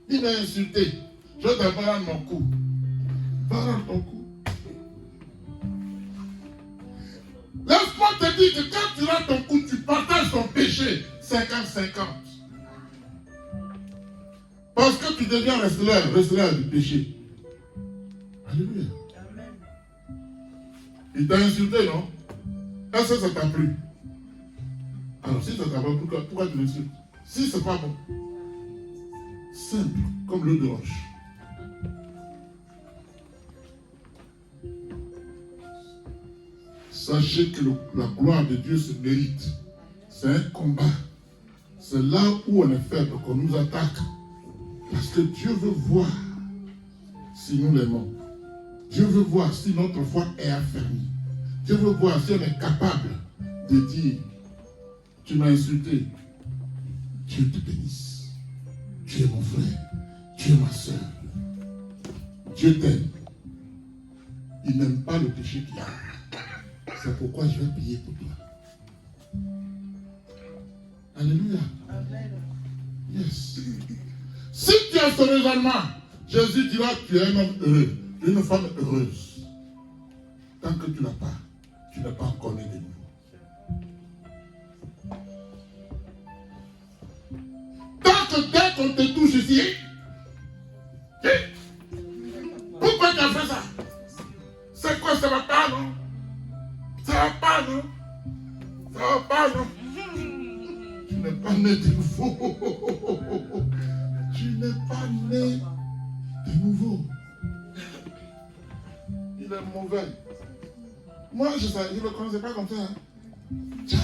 Il m'a insulté. Je vais rendre mon coup. Va rendre ton coup. Laisse-moi te dire que quand tu rends ton coup, tu partages ton péché 50-50. Parce que tu deviens wrestler du péché. Alléluia. Il t'a insulté, non? Est-ce que ça t'a plu? Alors si ça t'a plu, pourquoi tu l'insultes? Si c'est pas bon. Simple, comme l'eau de roche. Sachez que la gloire de Dieu se mérite. C'est un combat. C'est là où on est faible qu'on nous attaque. Parce que Dieu veut voir si nous l'aimons. Dieu veut voir si notre foi est affermie. Dieu veut voir si on est capable de dire, tu m'as insulté. Dieu te bénisse. Tu es mon frère. Tu es ma soeur. Dieu t'aime. Il n'aime pas le péché qu'il y a. C'est pourquoi je vais payer pour toi. Alléluia. Amen. Yes. Si tu as ce raisonnement, Jésus dira que tu es un homme heureux, une femme heureuse. Tant que tu n'as pas, tu n'as pas encore né de nouveau. Tant que dès qu'on te touche ici, pourquoi tu as fait ça? C'est quoi, ça va pas, non? Ça va pas, non? Ça va pas, non? Tu n'es pas né de nouveau. Tu n'es pas né de nouveau. Il est mauvais. Moi, je ne le connaissais pas comme ça. Tcha,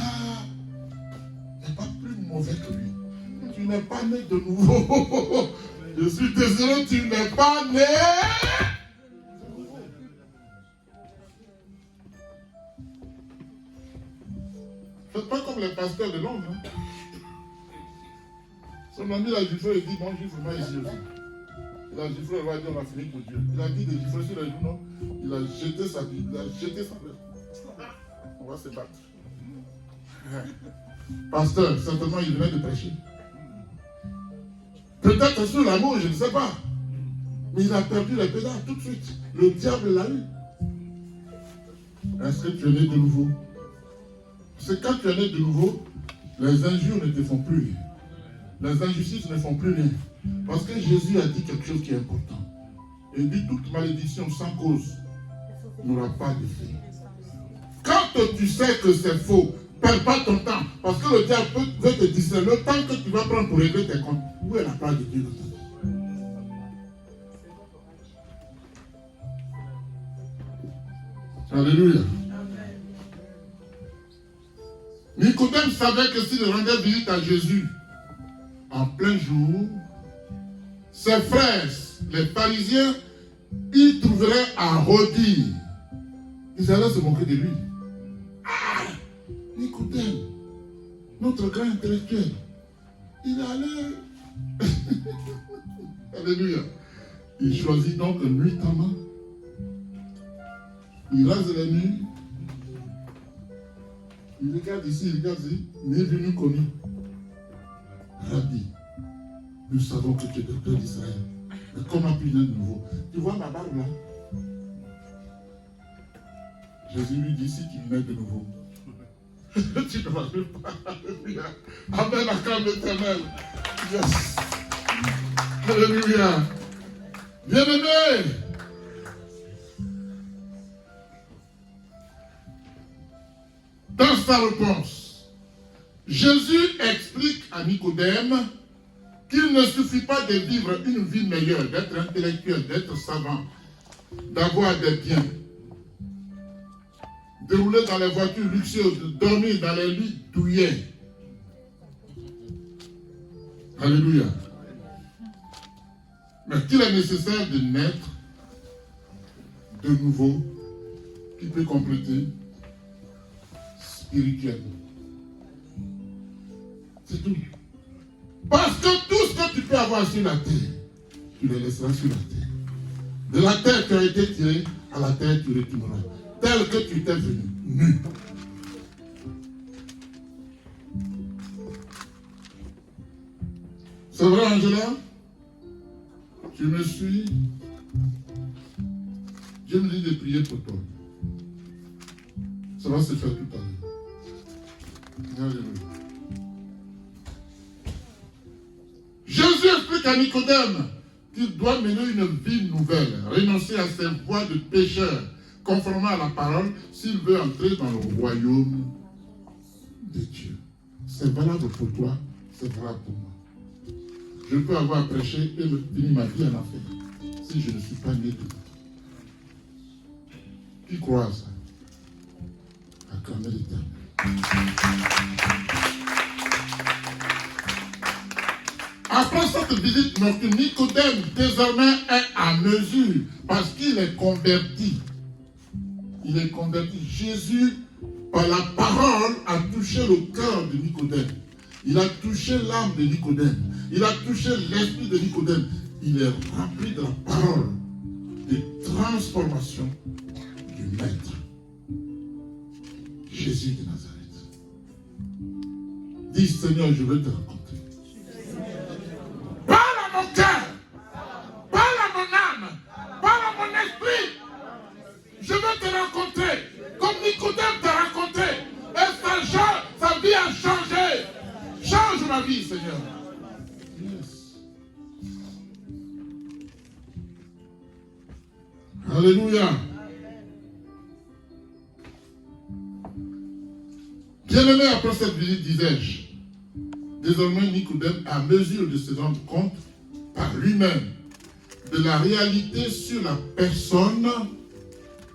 il n'est pas plus mauvais que lui. Tu n'es pas né de nouveau. Je suis désolé, tu n'es pas né. Faites pas comme les pasteurs de Londres. Hein. Son ami l'a giflé, il dit, bon, gifle-moi ici aussi. Il a giflé, il va dire, on a fini pour Dieu. Il a dit de gifler sur les genoux, non? Il a jeté sa Bible, il a jeté sa Bible. On va se battre. Pasteur, certainement, il venait de prêcher. Peut-être sur l'amour, je ne sais pas. Mais il a perdu les pédales tout de suite. Le diable l'a eu. Est-ce que tu es né de nouveau? C'est quand tu es né de nouveau, les injures ne te font plus rien. Les injustices ne font plus rien. Parce que Jésus a dit quelque chose qui est important. Il dit toute malédiction sans cause n'aura pas d'effet. Quand tu sais que c'est faux, perds pas ton temps. Parce que le diable veut te distraire. Le temps que tu vas prendre pour régler tes comptes, où est la part de Dieu dans ta vie? Alléluia. Nicodème savait que s'il rendait visite à Jésus en plein jour, ses frères, les pharisiens, ils trouveraient à redire. Ils allaient se moquer de lui. Ah, Nicodème, notre grand intellectuel, il allait. Alléluia. Il choisit donc nuitamment. Il rase les nuits. Il regarde ici, il regarde ici. Ni vu ni connu. Rabbi, nous savons que tu es docteur d'Israël. Mais comment puis-je naître de nouveau? Tu vois ma barbe là? Jésus lui dit, si tu nais de nouveau, tu ne vas plus pas. Alléluia. Amen, acclame l'Éternel. Yes. Alléluia. Bien-aimé. Dans sa réponse, Jésus explique à Nicodème qu'il ne suffit pas de vivre une vie meilleure, d'être intellectuel, d'être savant, d'avoir des biens, de rouler dans les voitures luxueuses, de dormir dans les lits douillets. Alléluia. Mais qu'il est nécessaire de naître de nouveau, qui peut compléter spirituellement. C'est tout. Parce que tout ce que tu peux avoir sur la terre, tu le laisseras sur la terre. De la terre tu as été tiré, à la terre tu retourneras. Tel que tu t'es venu, nu. C'est vrai, Angela? Tu me suis? Dieu me dit de prier pour toi. Ça va se faire tout à l'heure. Alléluia. Jésus explique explique à Nicodème qu'il doit mener une vie nouvelle, renoncer à ses voies de pécheur, conformément à la parole, s'il veut entrer dans le royaume de Dieu. C'est valable pour toi, c'est valable pour moi. Je peux avoir prêché et finir ma vie en enfer si je ne suis pas né de nouveau. Qui croit à ça? Acclamez l'Éternel. Après cette visite nocturne, Nicodème désormais est à mesure parce qu'il est converti. Il est converti. Jésus, par la parole, a touché le cœur de Nicodème. Il a touché l'âme de Nicodème. Il a touché l'esprit de Nicodème. Il est rempli de la parole de transformation du Maître. Jésus de Nazareth. Dis Seigneur, je veux te rencontrer. Parle à mon cœur. Parle à mon âme. Parle à mon esprit. Je veux te rencontrer. Comme Nicodème t'a rencontré. Et sa vie a changé. Change ma vie, Seigneur. Yes. Alléluia. Bien-aimé, après cette visite, disais-je, désormais Nicodème a mesure de se rendre compte par lui-même de la réalité sur la personne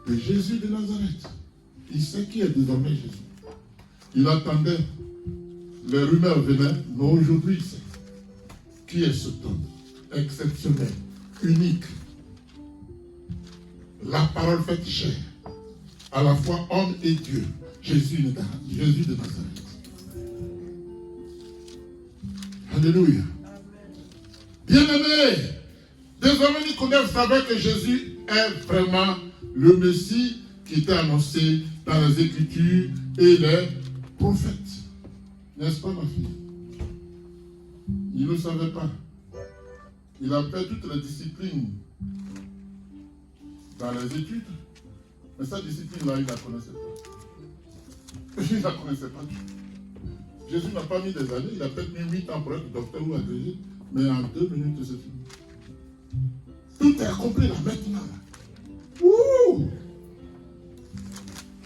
de Jésus de Nazareth. Il sait qui est désormais Jésus. Il attendait, les rumeurs venaient, mais aujourd'hui il sait qui est cet homme exceptionnel, unique. La parole faite chair, à la fois homme et Dieu. Jésus de Nazareth. Alléluia. Bien-aimé, désormais Nicodème savait que Jésus est vraiment le Messie qui était annoncé dans les Écritures et les prophètes. N'est-ce pas, ma fille? Il ne le savait pas. Il a fait toutes les disciplines dans les études, mais sa discipline-là, il ne la connaissait pas. Il ne la connaissait pas du tout. Jésus n'a pas mis des années, il a peut-être mis 8 ans pour être docteur ou agrégé, mais en 2 minutes, c'est fini. Tout est accompli là maintenant. Wouh!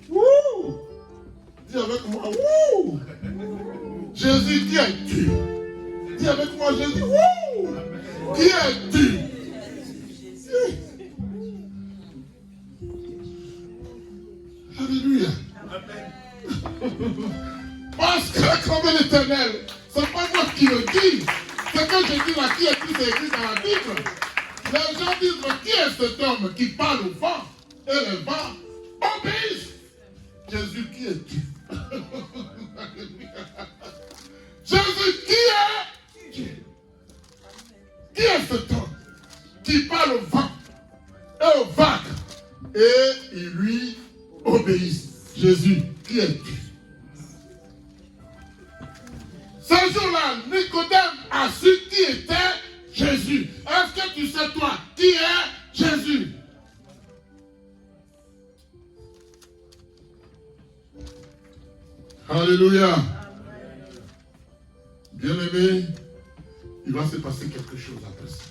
Wouh! Dis avec moi, wouh! Jésus, qui es-tu? Dis avec moi, Jésus, wouh! Qui es-tu? Alléluia. Parce que acclamer l'Éternel, c'est pas moi qui le dis. C'est que je dis là, qui est tout écrit dans la Bible. Les gens disent, mais qui est cet homme qui parle au vent et le vent obéissent? Jésus, qui es-tu? Jésus, qui est Dieu? Qui est cet homme qui parle au vent et aux vagues et ils lui obéissent? Jésus, qui es-tu? Ce jour-là, Nicodème a su qui était Jésus. Est-ce que tu sais, toi, qui est Jésus? Alléluia. Bien-aimé, il va se passer quelque chose après ça.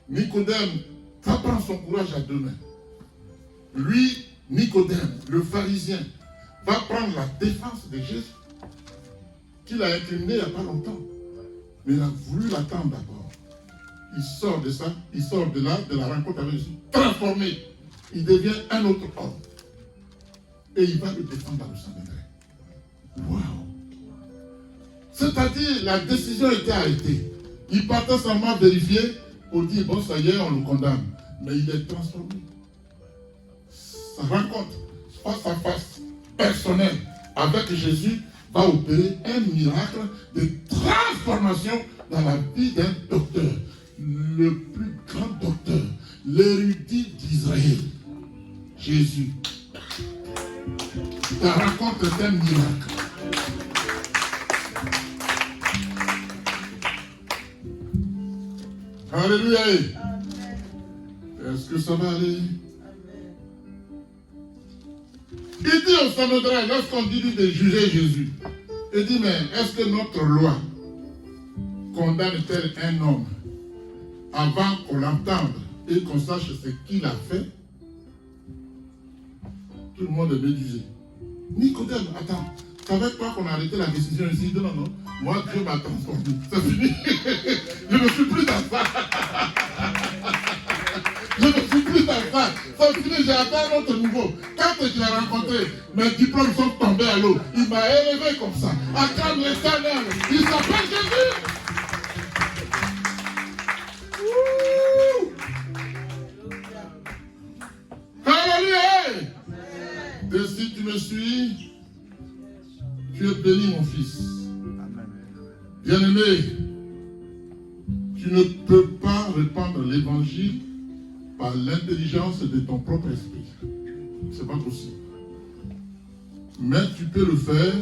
Nicodème va prendre son courage à deux mains. Lui, Nicodème, le pharisien, va prendre la défense de Jésus, qu'il a incriminé il n'y a pas longtemps. Mais il a voulu l'attendre d'abord. Il sort de ça, il sort de là, de la rencontre avec Jésus, transformé. Il devient un autre homme. Et il va le défendre dans le Sanhédrin. Waouh! C'est-à-dire, la décision était arrêtée. Il partait seulement vérifier pour dire, bon, ça y est, on le condamne. Mais il est transformé. Sa rencontre, face à face, personnelle, avec Jésus, va opérer un miracle de transformation dans la vie d'un docteur. Le plus grand docteur, l'érudit d'Israël. Jésus. Ta rencontre est un miracle. Alléluia. Est-ce que ça va aller? Il dit au Sanhédrin, lorsqu'on dit de juger Jésus, il dit, mais est-ce que notre loi condamne-t-elle un homme avant qu'on l'entende et qu'on sache ce qu'il a fait? Tout le monde est médusé. Nicodème, attends, c'est avec toi qu'on a arrêté la décision ici? Non, non, non. Moi, Dieu m'a transformé. C'est fini. Je ne suis plus dans ça. Je ne suis plus dans ça. C'est fini, j'ai atteint un autre niveau. Quand je l'ai rencontré, mes diplômes sont tombés à l'eau. Il m'a élevé comme ça. Acclame l'Éternel. Il s'appelle Jésus. Alléluia. Et si tu me suis, tu es béni, mon fils. Bien-aimé, tu ne peux pas répandre l'évangile par l'intelligence de ton propre esprit. Ce n'est pas possible. Mais tu peux le faire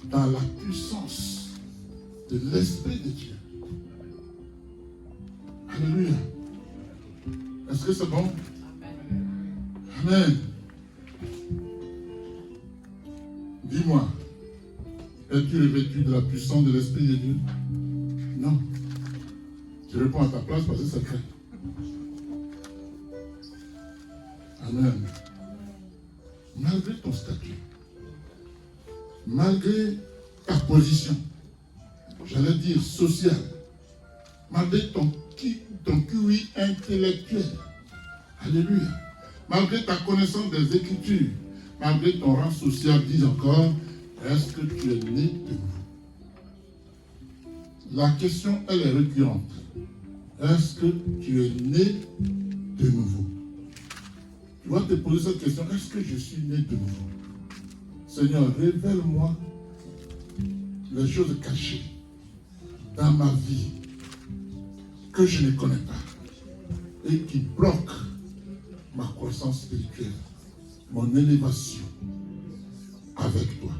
dans la puissance de l'Esprit de Dieu. Alléluia. Est-ce que c'est bon? Amen. Dis-moi, es-tu revêtu de la puissance de l'Esprit de Dieu? Non. Je réponds à ta place parce que c'est vrai. Amen. Malgré ton statut, malgré ta position, j'allais dire sociale, malgré ton QI intellectuel, alléluia, malgré ta connaissance des Écritures, malgré ton rang social, dis encore, est-ce que tu es né de nouveau? La question, elle est récurrente. Est-ce que tu es né de nouveau? Tu vas te poser cette question, est-ce que je suis né de nouveau? Seigneur, révèle-moi les choses cachées dans ma vie que je ne connais pas et qui bloquent ma croissance spirituelle, mon élévation avec toi.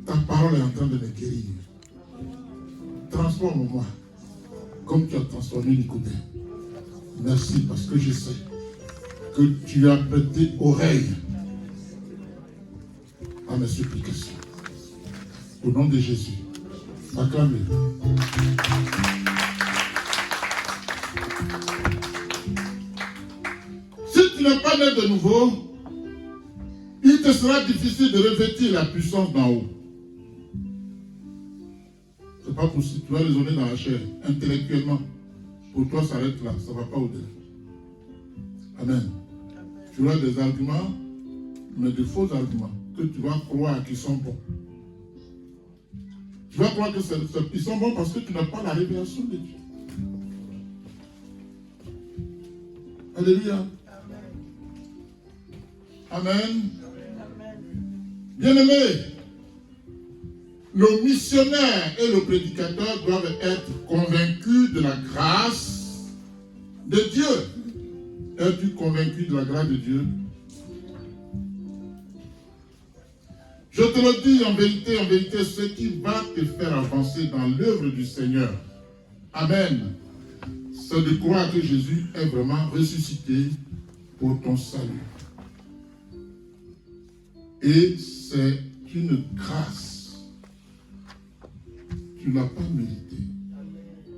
Ta parole est en train de me guérir. Transforme-moi comme tu as transformé Nicodème. Merci parce que je sais que tu as prêté oreille à mes supplications. Au nom de Jésus, acclamez-le. Si tu n'es pas né de nouveau, il te sera difficile de revêtir la puissance d'en haut. C'est pas possible. Tu vas raisonner dans la chair, intellectuellement. Pour toi, ça arrête là. Ça ne va pas au-delà. Amen. Tu auras des arguments, mais de faux arguments, que tu vas croire qu'ils sont bons. Tu vas croire qu'ils sont bons parce que tu n'as pas la révélation de Dieu. Alléluia. Amen. Bien-aimé, le missionnaire et le prédicateur doivent être convaincus de la grâce de Dieu. Es-tu convaincu de la grâce de Dieu? Je te le dis en vérité, ce qui va te faire avancer dans l'œuvre du Seigneur, amen, c'est de croire que Jésus est vraiment ressuscité pour ton salut. Et c'est une grâce. Tu ne l'as pas mérité.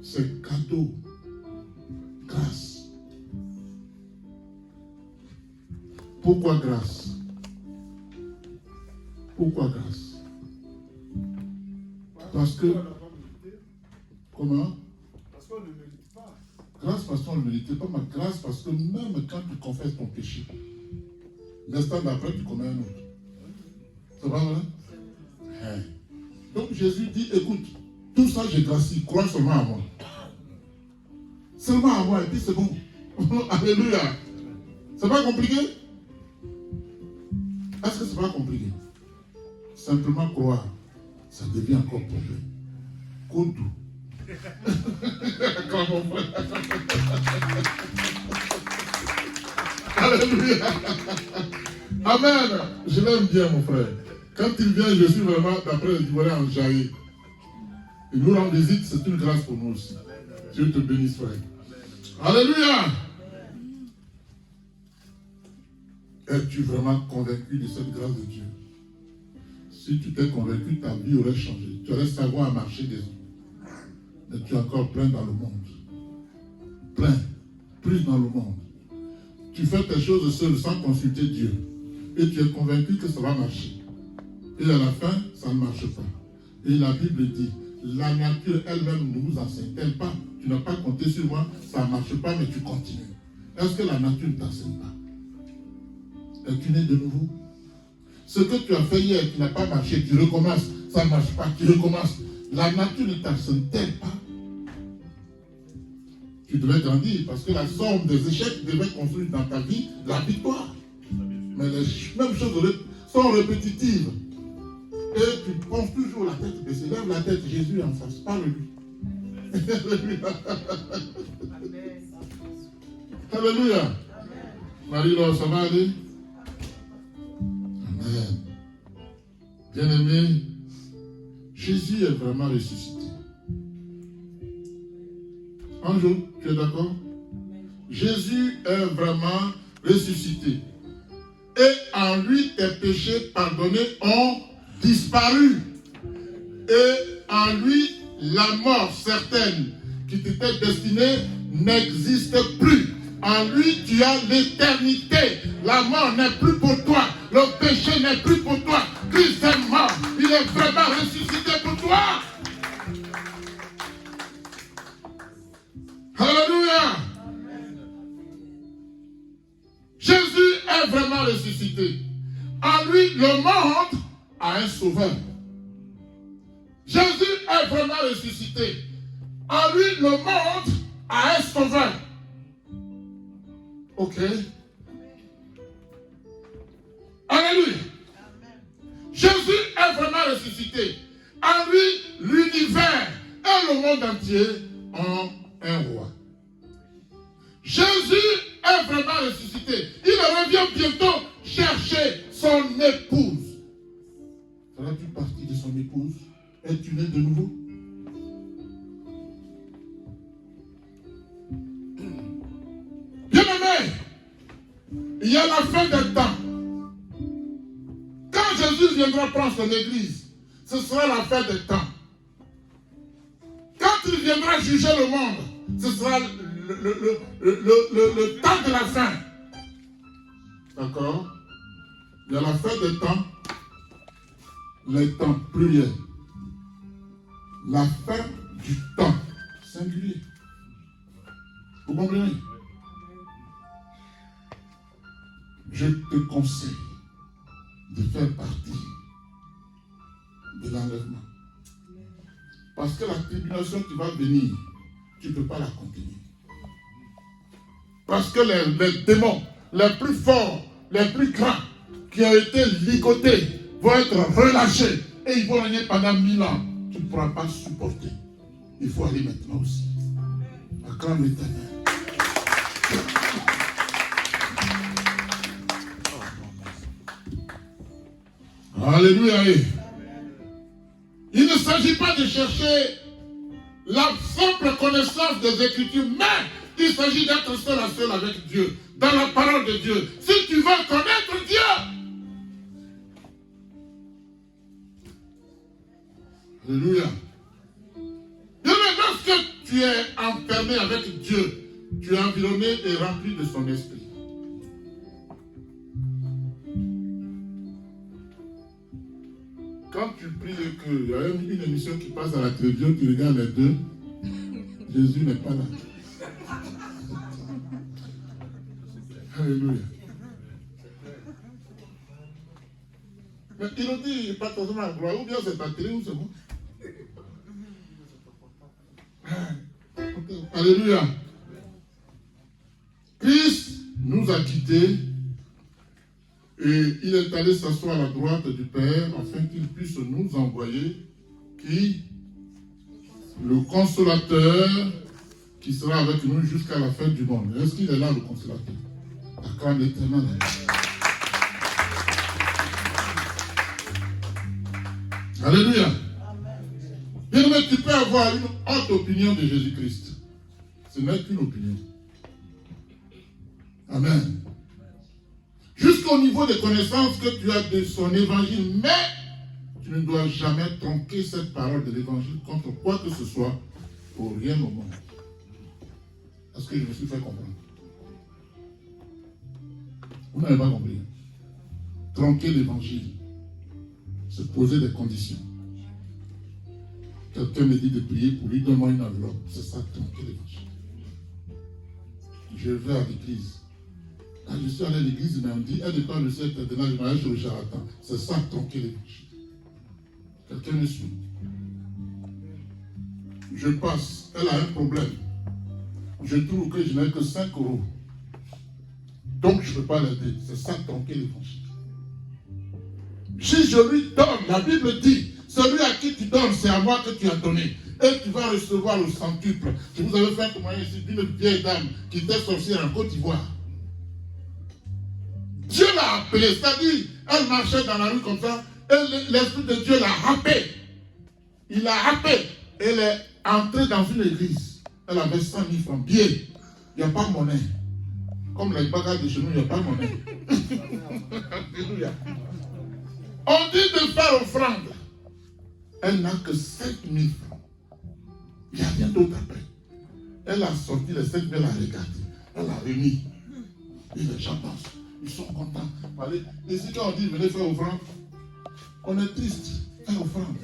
C'est cadeau. Grâce. Pourquoi grâce? Pourquoi grâce? Parce que... Comment? Parce qu'on ne mérite pas. Grâce parce qu'on ne mérite pas, mais grâce parce que même quand tu confesses ton péché, l'instant d'après, tu commets un autre. C'est pas vrai? Donc Jésus dit, écoute, tout ça j'ai gracie, crois seulement à moi. Seulement à moi, et puis c'est bon. Alléluia. C'est pas compliqué? Est-ce que c'est pas compliqué? Simplement croire, ça devient encore problème. Koudou. Alléluia. Amen. Je l'aime bien, mon frère. Quand il vient, je suis vraiment, d'après le Ivoirien, en jaillit. Il nous rend visite, c'est une grâce pour nous aussi. Dieu te bénisse, frère. Alléluia. Es-tu vraiment convaincu de cette grâce de Dieu? Si tu t'es convaincu, ta vie aurait changé. tu aurais savoir marcher des autres. Mais tu es encore plein dans le monde. Plein. Plus dans le monde. Tu fais tes choses seul sans consulter Dieu. Et tu es convaincu que ça va marcher. Et à la fin, ça ne marche pas. Et la Bible dit, la nature elle-même ne nous enseigne-t-elle pas? Tu n'as pas compté sur moi, ça ne marche pas, mais tu continues. Est-ce que la nature ne t'enseigne pas? Es-tu né de nouveau? Ce que tu as fait hier qui n'a pas marché, tu recommences. Ça ne marche pas, tu recommences. La nature ne t'enseigne-t-elle pas? Tu devais grandir parce que la somme des échecs devait construire dans ta vie la victoire. Mais les mêmes choses sont répétitives. Et tu penses toujours la tête baissée. Lève la tête, Jésus en face. Parle-lui. Alléluia. Marie-Laure, ça va aller? Amen. Bien-aimé, Jésus est vraiment ressuscité. Anjo, tu es d'accord? Jésus est vraiment ressuscité. Et en lui, tes péchés pardonnés ont disparu. Et en lui, la mort certaine qui t'était destinée n'existe plus. En lui, tu as l'éternité. La mort n'est plus pour toi. Le péché n'est plus pour toi. Christ est mort. Il est vraiment ressuscité pour toi. Alléluia. Jésus est vraiment ressuscité. En lui, le monde a un sauveur. Jésus est vraiment ressuscité. En lui, le monde a un sauveur. Ok. Alléluia. Jésus est vraiment ressuscité. En lui, l'univers et le monde entier ont un roi. Jésus est vraiment ressuscité. Il revient bientôt chercher son épouse. Seras-tu partie de son épouse? Es-tu né de nouveau? Bien-aimé, il y a la fin des temps. Quand Jésus viendra prendre son église, ce sera la fin des temps. Quand il viendra juger le monde, ce sera le temps de la fin. D'accord? Il y a la fin des temps, les temps pluriels. La fin du temps singulier. Vous comprenez? Je te conseille de faire partie de l'enlèvement. Parce que la tribulation qui va venir, tu ne peux pas la contenir. Parce que les démons, les plus forts, les plus grands, qui ont été ligotés, vont être relâchés. Et ils vont régner pendant 1000 ans. Tu ne pourras pas supporter. Il faut aller maintenant aussi. Acclame l'Éternel. Alléluia. Il ne s'agit pas de chercher la simple connaissance des Écritures, mais il s'agit d'être seul à seul avec Dieu, dans la parole de Dieu. Si tu veux connaître Dieu, alléluia. Et lorsque tu es enfermé avec Dieu, tu es environné et rempli de son esprit. Quand tu pries et qu'il y a une émission qui passe à la télévision, tu regardes les deux, Jésus n'est pas là. Alléluia. Mais il nous dit, pas forcément en gloire, ou bien c'est ta télé ou c'est bon. Alléluia. Christ nous a quittés et il est allé s'asseoir à la droite du Père afin qu'il puisse nous envoyer qui? Le consolateur qui sera avec nous jusqu'à la fin du monde. Est-ce qu'il est là, le consolateur? Acclame l'Éternel. Alléluia. Bien, mais tu peux avoir une haute opinion de Jésus-Christ. Ce n'est qu'une opinion. Amen. Jusqu'au niveau de connaissance que tu as de son évangile, mais Tu ne dois jamais tronquer cette parole de l'évangile contre quoi que ce soit pour rien au monde. Est-ce que je me suis fait comprendre? Vous n'avez pas compris. Tronquer l'évangile, se poser des conditions. Quelqu'un me dit de prier pour lui, donne-moi une enveloppe. C'est ça, tronquer l'évangile. Je vais à l'église. Quand je suis allé à l'église, mais on dit, elle n'est pas le ciel, je m'arrête sur le charlatan. C'est ça, tronquer l'évangile. Quelqu'un me suit. Je passe, elle a un problème. Je trouve que je n'ai que 5 euros. Donc je ne peux pas l'aider. C'est ça, tronquer l'évangile. Si je lui donne, la Bible dit, celui à qui tu donnes, c'est à moi que tu as donné. Et tu vas recevoir le centuple. Je vous avais fait un témoignage ici d'une vieille dame qui était sorcière en Côte d'Ivoire. Dieu l'a appelée, c'est-à-dire, elle marchait dans la rue comme ça, et l'Esprit de Dieu l'a happée. Il l'a happée. Elle est entrée dans une église. Elle avait 100 000 francs. Bien, il n'y a pas de monnaie. Comme les bagages de chez nous, il n'y a pas de monnaie. Alléluia. On dit de faire offrande. Elle n'a que 5 000 francs. Il n'y a rien d'autre après. Elle a sorti les 5 000, elle a regardé. Elle a remis. Et les gens dansent. Ils sont contents. Ici, quand on dit venez faire offrande, on est triste. Faire offrande.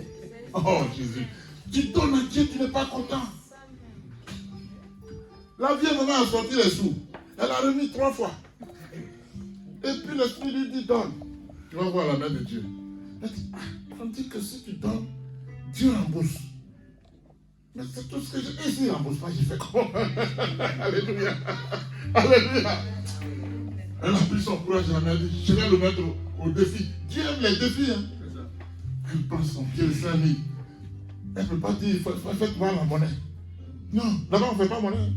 Oh Jésus. Tu donnes à Dieu, tu n'es pas content. La vieille maman a sorti les sous. Elle a remis 3 fois. Et puis l'Esprit lui dit donne. Tu vas voir la main de Dieu. Elle dit, on dit que si tu donnes, Dieu rembourse. Mais c'est tout ce que j'ai. Et s'il ne rembourse pas, j'ai fait comment? Alléluia. Alléluia. Elle a pris son courage, elle a dit, je vais le mettre au défi. Dieu aime les défis. Hein? Elle prend son pied, le 5 000. Elle ne peut pas dire, il faut faire voir la monnaie. Non, là-bas on ne fait pas monnaie.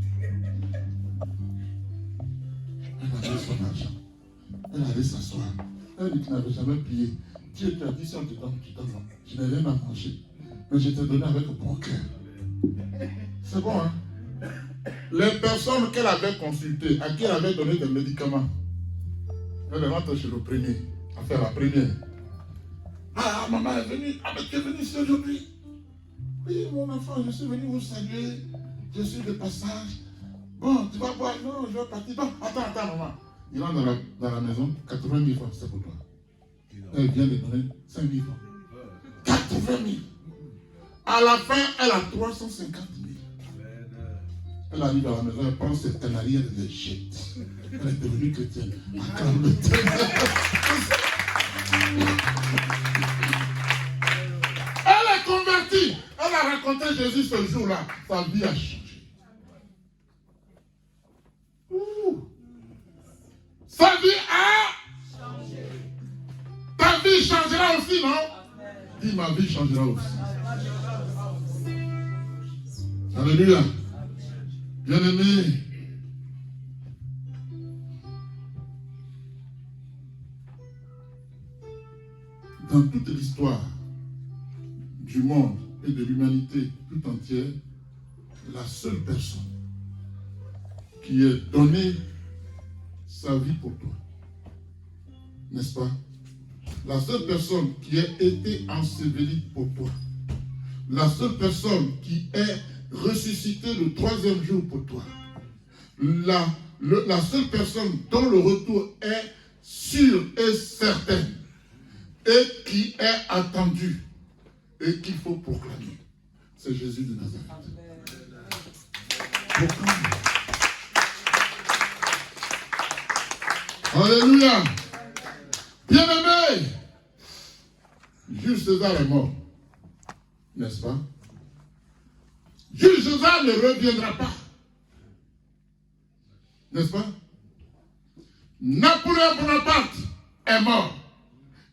Elle a donné son argent. Elle allait s'asseoir. Elle dit qu'il n'avait jamais prié. Dieu t'a dit, si on te donne, tu donnes. Je n'ai rien à manger. Mais je t'ai donné avec bon cœur. C'est bon, hein? Les personnes qu'elle avait consultées, à qui elle avait donné des médicaments, elle rentre chez le premier, à faire la première. Ah, maman est venue. Ah, mais tu es venue ici aujourd'hui? Oui, mon enfant, je suis venu vous saluer. Je suis de passage. Bon, tu vas boire? Non, je vais partir. Non, attends, maman. Il rentre dans la maison, 80 000 francs, c'est pour toi. Elle vient de donner 5 000 francs. 80 000. À la fin, elle a 350 000. Elle arrive à la maison, elle prend ses canaries, elle les jette. Elle est devenue chrétienne. Elle est convertie. Elle a rencontré Jésus ce jour-là. Sa vie a changé. Sa vie a changé. Ta vie changera aussi, non? Dis, ma vie changera aussi. Alléluia. Bien-aimé, dans toute l'histoire du monde et de l'humanité tout entière, la seule personne qui ait donné sa vie pour toi, n'est-ce pas? La seule personne qui ait été ensevelie pour toi, la seule personne qui ait ressuscité le 3e jour pour toi, la seule personne dont le retour est sûr et certain et qui est attendu et qu'il faut proclamer, c'est Jésus de Nazareth. Proclame. Alléluia. Bien-aimé, Jules César est mort, n'est-ce pas? Jules César ne reviendra pas, n'est-ce pas? Napoléon Bonaparte est mort,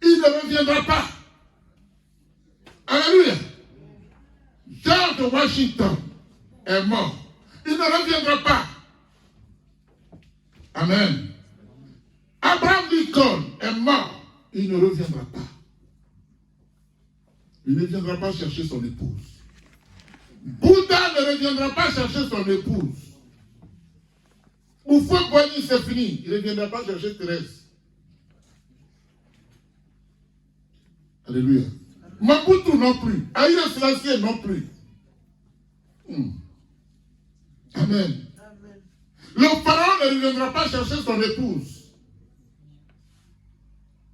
il ne reviendra pas. Alléluia. George Washington est mort, il ne reviendra pas. Amen. Abraham Lincoln est mort, il ne reviendra pas. Il ne viendra pas chercher son épouse. Bouddha ne reviendra pas chercher son épouse. Oufoué Boigny, c'est fini. Il ne reviendra pas chercher Thérèse. Alléluia. Mobutu non plus. Haïlé Selassie non plus. Amen. Le pharaon ne reviendra pas chercher son épouse.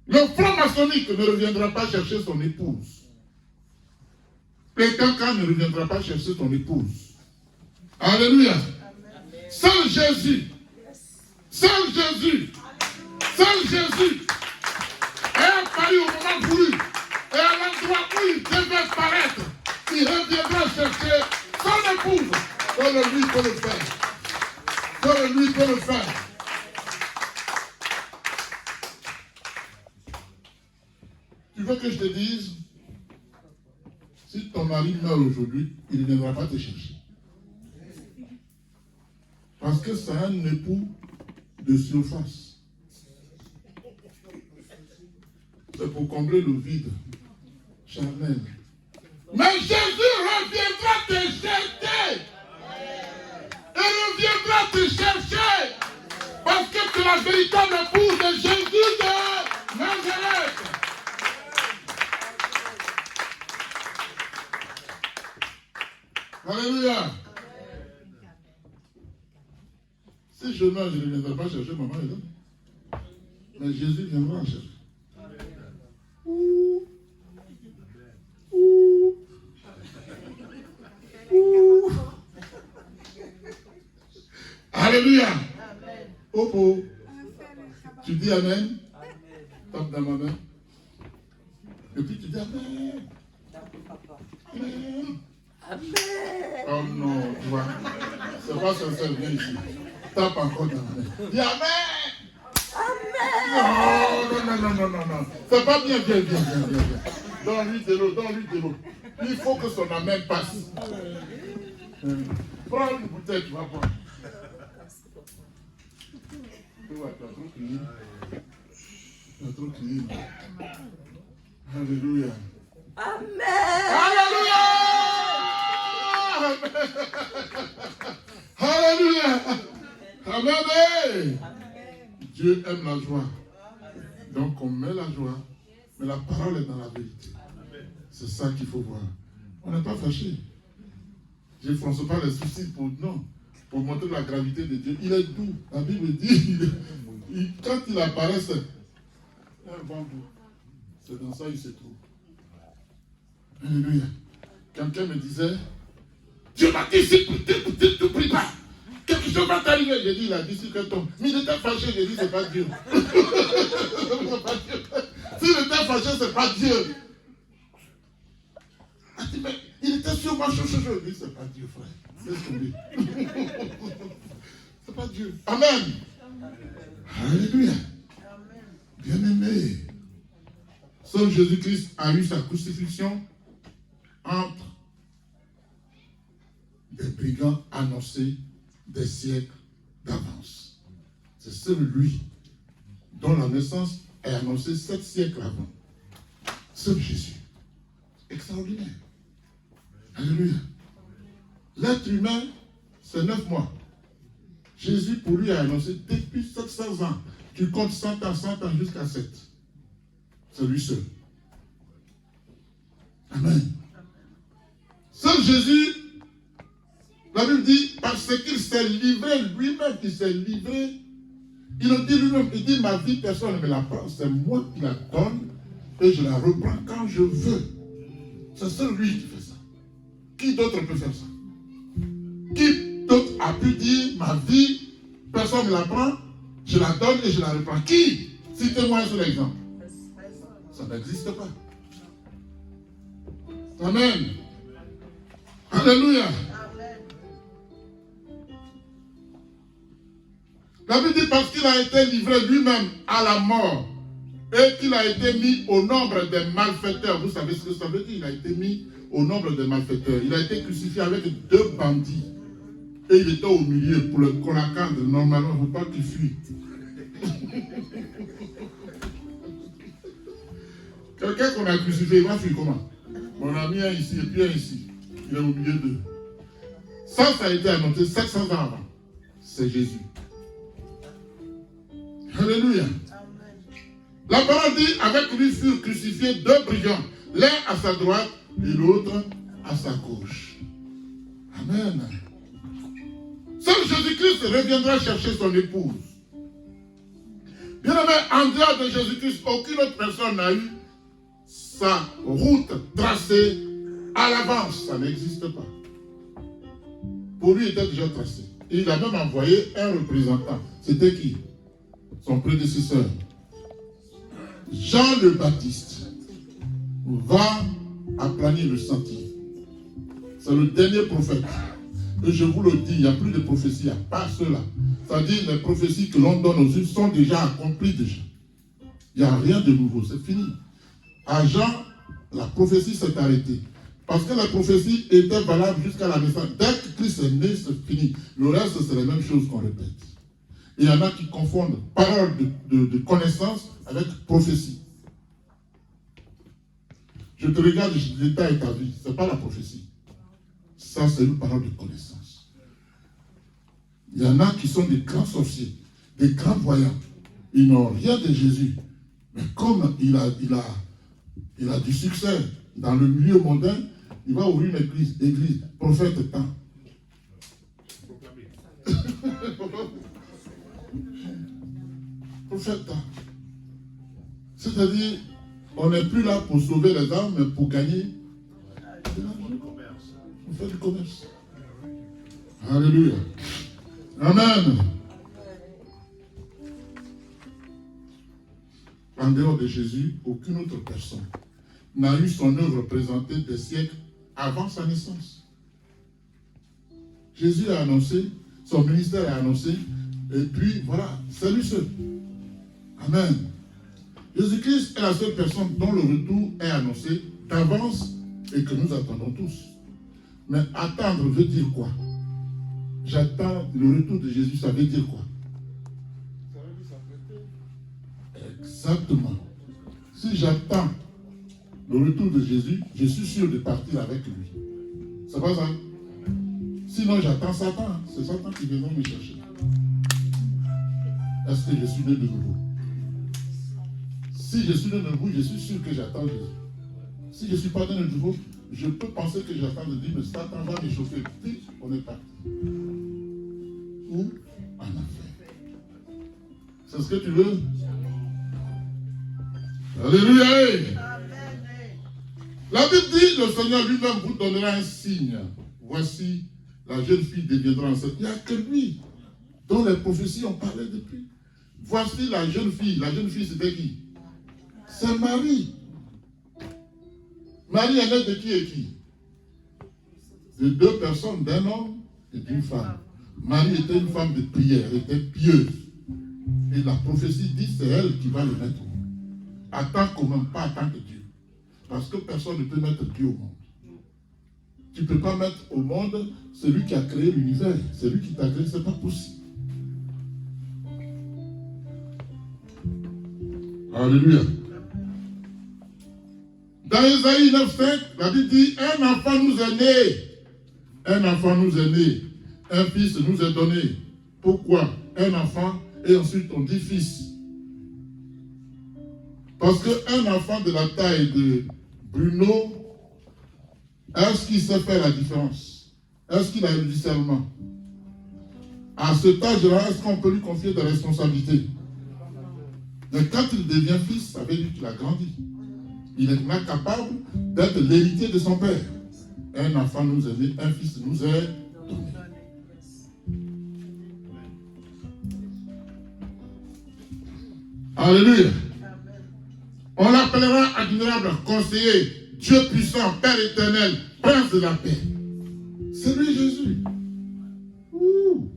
Le front maçonnique ne reviendra pas chercher son épouse. Le cancan ne reviendra pas chercher son épouse. Alléluia. Seul Jésus. Seul Jésus. Seul Jésus est apparu au moment voulu. Et à l'endroit où il devait paraître, il reviendra chercher son épouse. Seul lui peut le faire. Seul lui peut le faire. Tu veux que je te dise, si ton mari meurt aujourd'hui, il ne viendra pas te chercher. Parce que c'est un époux de surface. C'est pour combler le vide charnel. Mais Jésus reviendra te chercher. Il reviendra te chercher. Parce que tu es la véritable épouse de Jésus de Nazareth. Alléluia. Si je meurs, je ne viendrai pas chercher maman et là. Mais Jésus viendra en chercher. Alléluia. Oh. Tu dis Amen. Tape dans ma main. Et puis tu dis Amen. Amen. Oh non, tu vois. C'est pas sincère, viens ici. Tape encore dans la main. Dis Amen. Amen. Non. C'est pas bien. Donne-lui de l'eau. Il faut que son amen passe. Prends une bouteille, tu vas boire. Tu vois, tu as trop crié. Alléluia. Alléluia. Amen. Dieu aime la joie. Donc on met la joie, mais la parole est dans la vérité. C'est ça qu'il faut voir. On n'est pas fâché. Je ne fonce pas les soucis pour montrer la gravité de Dieu. Il est doux. La Bible dit, quand il apparaît, c'est un vent doux. C'est dans ça qu'il se trouve. Alléluia. Quelqu'un me disait, Dieu m'a dit, si tu ne pries pas, quelque chose va t'arriver. J'ai dit, il a dit, si que tombe. Mais il était fâché, j'ai dit, c'est pas Dieu. S'il était fâché, c'est pas Dieu. Ah, mais il était sur moi, je dis, c'est pas Dieu, frère. Laisse tomber. C'est pas Dieu. Amen. Alléluia. Bien-aimé. Seul Jésus-Christ a eu sa crucifixion entre des brigands annoncés des siècles d'avance. C'est seul lui dont la naissance est annoncée 7 siècles avant. Seul Jésus. Extraordinaire. Alléluia. L'être humain, c'est 9 mois. Jésus, pour lui, a annoncé depuis 700 ans. Tu comptes 100 ans jusqu'à 7. C'est lui seul. Amen. Seul Jésus, la Bible dit, parce qu'il s'est livré lui-même, il s'est livré. Il a dit lui-même, il dit, ma vie, personne ne me la prend. C'est moi qui la donne et je la reprends quand je veux. C'est seul lui qui fait ça. Qui d'autre peut faire ça? Qui d'autre a pu dire, ma vie, personne ne me la prend, je la donne et je la reprends? Qui? Citez-moi un seul exemple. Ça n'existe pas. Amen. Alléluia. La Bible dit parce qu'il a été livré lui-même à la mort et qu'il a été mis au nombre des malfaiteurs. Vous savez ce que ça veut dire? Il a été mis au nombre des malfaiteurs. Il a été crucifié avec 2 bandits. Et il était au milieu pour le collacadre. Normalement, il ne faut pas qu'il fuit. Quelqu'un qu'on a crucifié, il va fuir comment? On a mis un ici et puis un ici. Il est au milieu d'eux. Ça a été annoncé 700 ans avant. C'est Jésus. Alléluia. La parole dit, avec lui furent crucifiés 2 brigands. L'un à sa droite et l'autre à sa gauche. Amen. Seul Jésus-Christ reviendra chercher son épouse. Bien aimé, en dehors de Jésus-Christ, aucune autre personne n'a eu sa route tracée à l'avance. Ça n'existe pas. Pour lui, il était déjà tracé. Et il a même envoyé un représentant. C'était qui? Son prédécesseur. Jean le Baptiste va aplanir le sentier. C'est le dernier prophète. Et je vous le dis, il n'y a plus de prophéties, il n'y a pas cela. C'est-à-dire les prophéties que l'on donne aux yeux sont déjà accomplies déjà. Il n'y a rien de nouveau, c'est fini. À Jean, la prophétie s'est arrêtée. Parce que la prophétie était valable jusqu'à la naissance. Dès que Christ est né, c'est fini. Le reste, c'est la même chose qu'on répète. Et il y en a qui confondent parole de connaissance avec prophétie. Je te regarde, l'état est ta vie. Ce n'est pas la prophétie. Ça, c'est une parole de connaissance. Il y en a qui sont des grands sorciers, des grands voyants. Ils n'ont rien de Jésus. Mais comme il a du succès dans le milieu mondain, il va ouvrir une église, prophète tant. Prophète tant. C'est-à-dire, on n'est plus là pour sauver les âmes, mais pour gagner de l'argent. On fait du commerce. Alléluia. Amen. En dehors de Jésus, aucune autre personne n'a eu son œuvre présentée des siècles avant sa naissance. Jésus a annoncé, son ministère a annoncé, et puis voilà, c'est lui seul. Amen. Jésus-Christ est la seule personne dont le retour est annoncé d'avance et que nous attendons tous. Mais attendre veut dire quoi? J'attends le retour de Jésus, ça veut dire quoi? Ça veut dire s'apprêter. Exactement. Si j'attends le retour de Jésus, je suis sûr de partir avec lui. C'est pas ça? Sinon, j'attends Satan. C'est Satan qui viendra me chercher. Est-ce que je suis né de nouveau? Si je suis né de nouveau, je suis sûr que j'attends Jésus. Si je ne suis pas né de nouveau, je peux penser que j'attends de dire, mais Satan va m'échauffer. Puis, on est parti. Ou en affaire. C'est ce que tu veux? Alléluia! La Bible dit, le Seigneur lui-même vous donnera un signe. Voici, la jeune fille deviendra enceinte. Il n'y a que lui dont les prophéties ont parlé depuis. Voici la jeune fille. La jeune fille, c'était qui? C'est Marie. Marie est née de qui et qui? De deux personnes, d'un homme et d'une femme. Marie était une femme de prière, elle était pieuse. Et la prophétie dit c'est elle qui va le mettre au monde. En tant qu'homme, pas en tant que Dieu. Parce que personne ne peut mettre Dieu au monde. Tu ne peux pas mettre au monde celui qui a créé l'univers. Celui qui t'a créé, ce n'est pas possible. Alléluia. Dans Ésaïe 9,5, la Bible dit, un enfant nous est né. Un enfant nous est né. Un fils nous est donné. Pourquoi? Un enfant et ensuite on dit fils. Parce qu'un enfant de la taille de Bruno, est-ce qu'il sait faire la différence? Est-ce qu'il a le discernement? À cet âge-là, est-ce qu'on peut lui confier des responsabilités? Mais quand il devient fils, ça veut dire qu'il a grandi. Il est maintenant capable d'être l'héritier de son père. Un enfant nous est né, un fils nous est donné. Alléluia. On l'appellera admirable, conseiller, Dieu puissant, Père éternel, Prince de la paix. C'est lui Jésus. Ouh.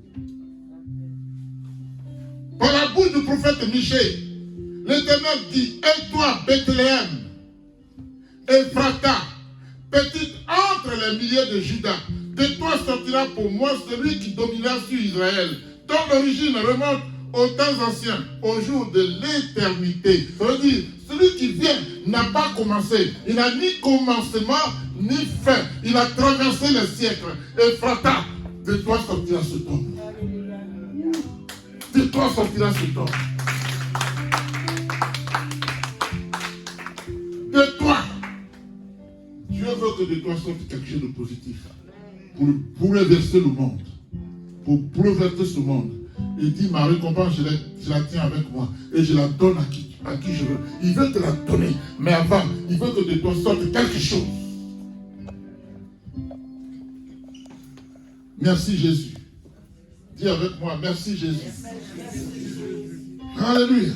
Par la bouche du prophète Michée, l'Éternel dit, et toi, Bethléem, Ephrata, petite entre les milliers de Judas, de toi sortira pour moi celui qui dominera sur Israël, dont l'origine remonte aux temps anciens, au jour de l'éternité. Ça veut dire, celui qui vient n'a pas commencé. Il n'a ni commencement, ni fin. Il a traversé les siècles. Ephrata, de toi sortira cet homme. De toi sortira cet homme. De toi Dieu veut que de toi sorte quelque chose de positif. Pour bouleverser le monde. Pour bouleverser ce monde. Il dit, ma récompense, je la tiens avec moi. Et je la donne à qui je veux. Il veut te la donner. Mais avant, il veut que de toi sorte quelque chose. Merci Jésus. Dis avec moi, merci Jésus. Alléluia.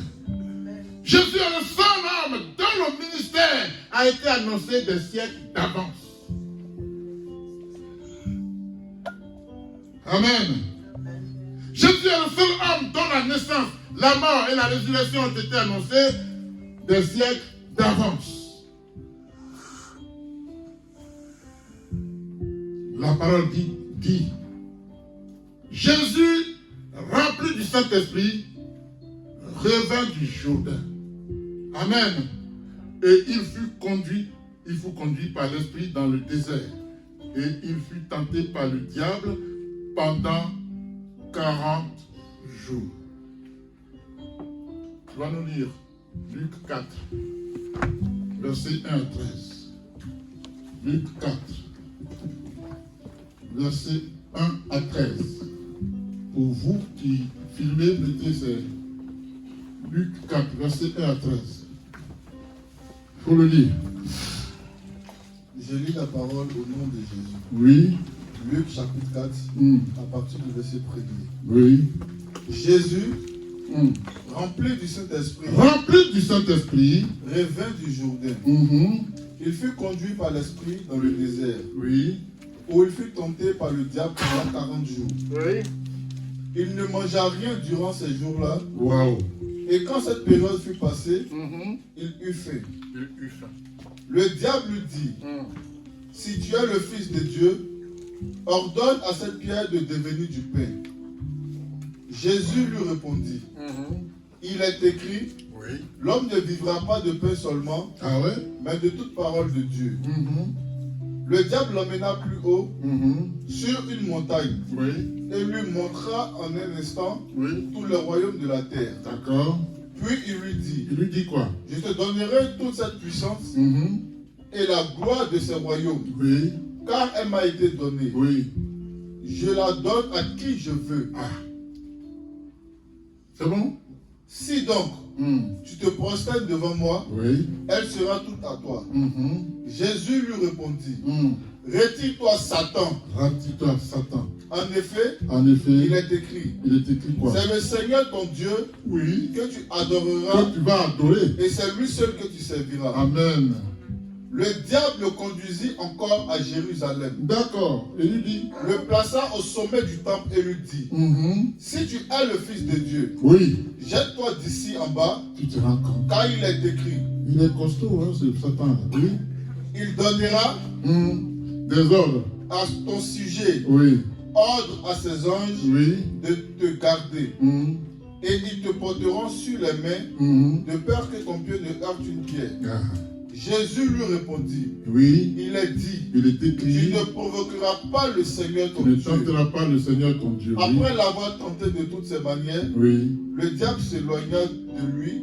Jésus est le seul homme dont le ministère a été annoncé des siècles d'avance. Amen. Jésus est le seul homme dont la naissance, la mort et la résurrection ont été annoncées des siècles d'avance. La parole dit, Jésus, rempli du Saint-Esprit, revint du Jourdain. Amen. Et il fut conduit par l'Esprit dans le désert. Et il fut tenté par le diable pendant 40 jours. Tu vas nous lire Luc 4, versets 1 à 13. Luc 4, versets 1 à 13. Pour vous qui filmez, mettez ces Luc 4, versets 1 à 13. Il faut le lire. Je lis la parole au nom de Jésus. Oui. Luc chapitre 4, à partir du verset 1er. Oui. Jésus, rempli du Saint-Esprit, revint du Jourdain. Il fut conduit par l'Esprit dans le désert, où il fut tenté par le diable pendant 40 jours. Oui. Il ne mangea rien durant ces jours-là. Wow. Et quand cette période fut passée, il eut faim. Le diable lui dit, si tu es le Fils de Dieu, ordonne à cette pierre de devenir du pain. Jésus lui répondit, il est écrit, l'homme ne vivra pas de pain seulement, mais de toute parole de Dieu. Le diable l'emmena plus haut, sur une montagne, et lui montra en un instant tout le royaume de la terre. D'accord. Puis il lui dit, quoi? je te donnerai toute cette puissance et la gloire de ce royaume, car elle m'a été donnée. Je la donne à qui je veux. C'est bon? Si donc tu te prosternes devant moi, elle sera toute à toi. Jésus lui répondit, retire-toi Satan. Retire-toi Satan. En effet, il est écrit quoi? C'est le Seigneur ton Dieu que tu adoreras, que tu vas adorer, et c'est lui seul que tu serviras. Amen. Le diable le conduisit encore à Jérusalem. D'accord. Et lui dit, le plaça au sommet du temple et lui dit, si tu es le Fils de Dieu, jette-toi d'ici en bas, tu te rends compte, car il est écrit. Il est costaud, hein, ce Satan. Il donnera des ordres à ton sujet, ordre à ses anges de te garder. Et ils te porteront sur les mains, de peur que ton pied ne heurte une pierre. Jésus lui répondit, il est dit, écrit, tu ne provoqueras pas le Seigneur ton Dieu. Tu ne tenteras pas le Seigneur ton Dieu. Après l'avoir tenté de toutes ses manières, le diable s'éloigna de lui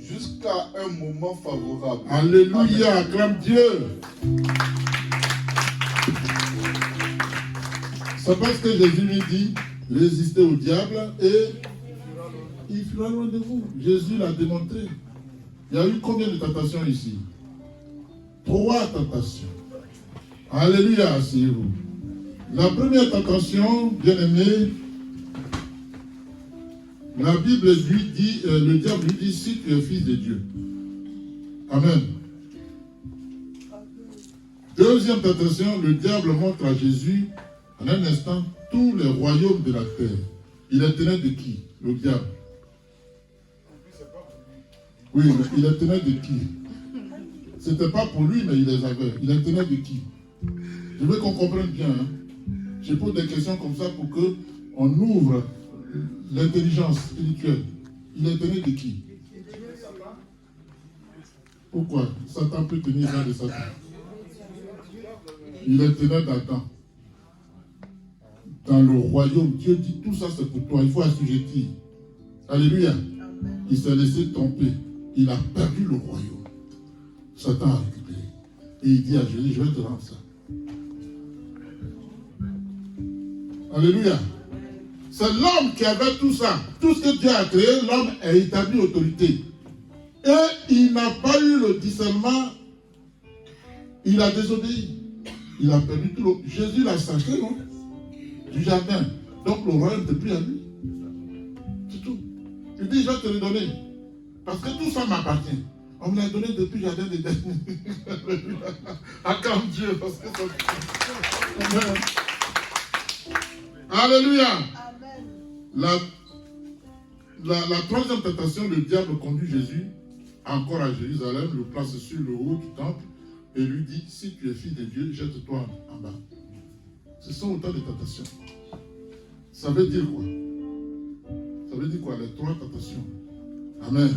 jusqu'à un moment favorable. Alléluia, acclame Dieu. C'est parce que Jésus lui dit, résistez au diable et il fuira loin de vous. Jésus l'a démontré. Il y a eu combien de tentations ici? 3 tentations. Alléluia, asseyez-vous. La première tentation, bien-aimé, la Bible lui dit, le diable lui dit, si tu es fils de Dieu. Amen. Deuxième tentation, le diable montre à Jésus, en un instant, tous les royaumes de la terre. Il est tenait de qui? Le diable. Oui, il est tenait de qui? C'était pas pour lui, mais il les avait. Il est tenait de qui? Je veux qu'on comprenne bien. Hein. Je pose des questions comme ça pour qu'on ouvre l'intelligence spirituelle. Il est tenait de qui? Pourquoi? Satan peut tenir un de Satan. Il est tenait d'Adam. Dans le royaume, Dieu dit tout ça c'est pour toi, il faut assujettir. Alléluia. Il s'est laissé tromper. Il a perdu le royaume. Satan a récupéré. Et il dit à Jésus, je vais te rendre ça. Alléluia. C'est l'homme qui avait tout ça. Tout ce que Dieu a créé, l'homme a établi autorité. Et il n'a pas eu le discernement. Il a désobéi. Il a perdu tout le... Jésus l'a sacré, non? Du jardin. Donc le royaume n'est plus à lui. C'est tout. Il dit, je vais te le donner. Parce que tout ça m'appartient. On me l'a donné depuis le jardin des derniers. Acclame Dieu. Parce que ça... Alléluia. La troisième tentation, le diable conduit Jésus encore à Jérusalem, le place sur le haut du temple et lui dit, si tu es fils de Dieu, jette-toi en bas. Ce sont autant de tentations. Ça veut dire quoi? Ça veut dire quoi, les trois tentations? Amen.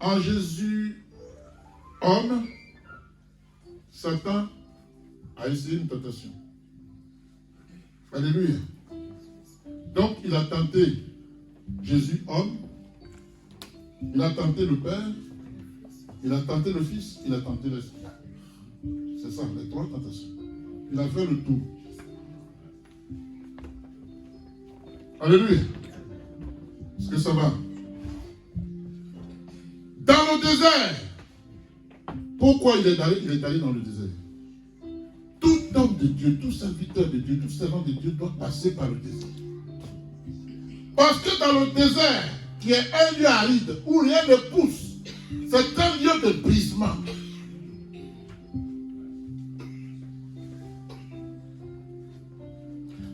En Jésus, homme, Satan a essayé une tentation. Alléluia. Donc, il a tenté Jésus, homme. Il a tenté le Père. Il a tenté le Fils. Il a tenté l'Esprit. C'est ça, les trois tentations. Il a fait le tour. Alléluia. Est-ce que ça va? Dans le désert. Pourquoi il est allé dans le désert? Tout homme de Dieu, tout serviteur de Dieu, tout servant de Dieu doit passer par le désert. Parce que dans le désert, qui est un lieu aride, où rien ne pousse, c'est un lieu de brisement.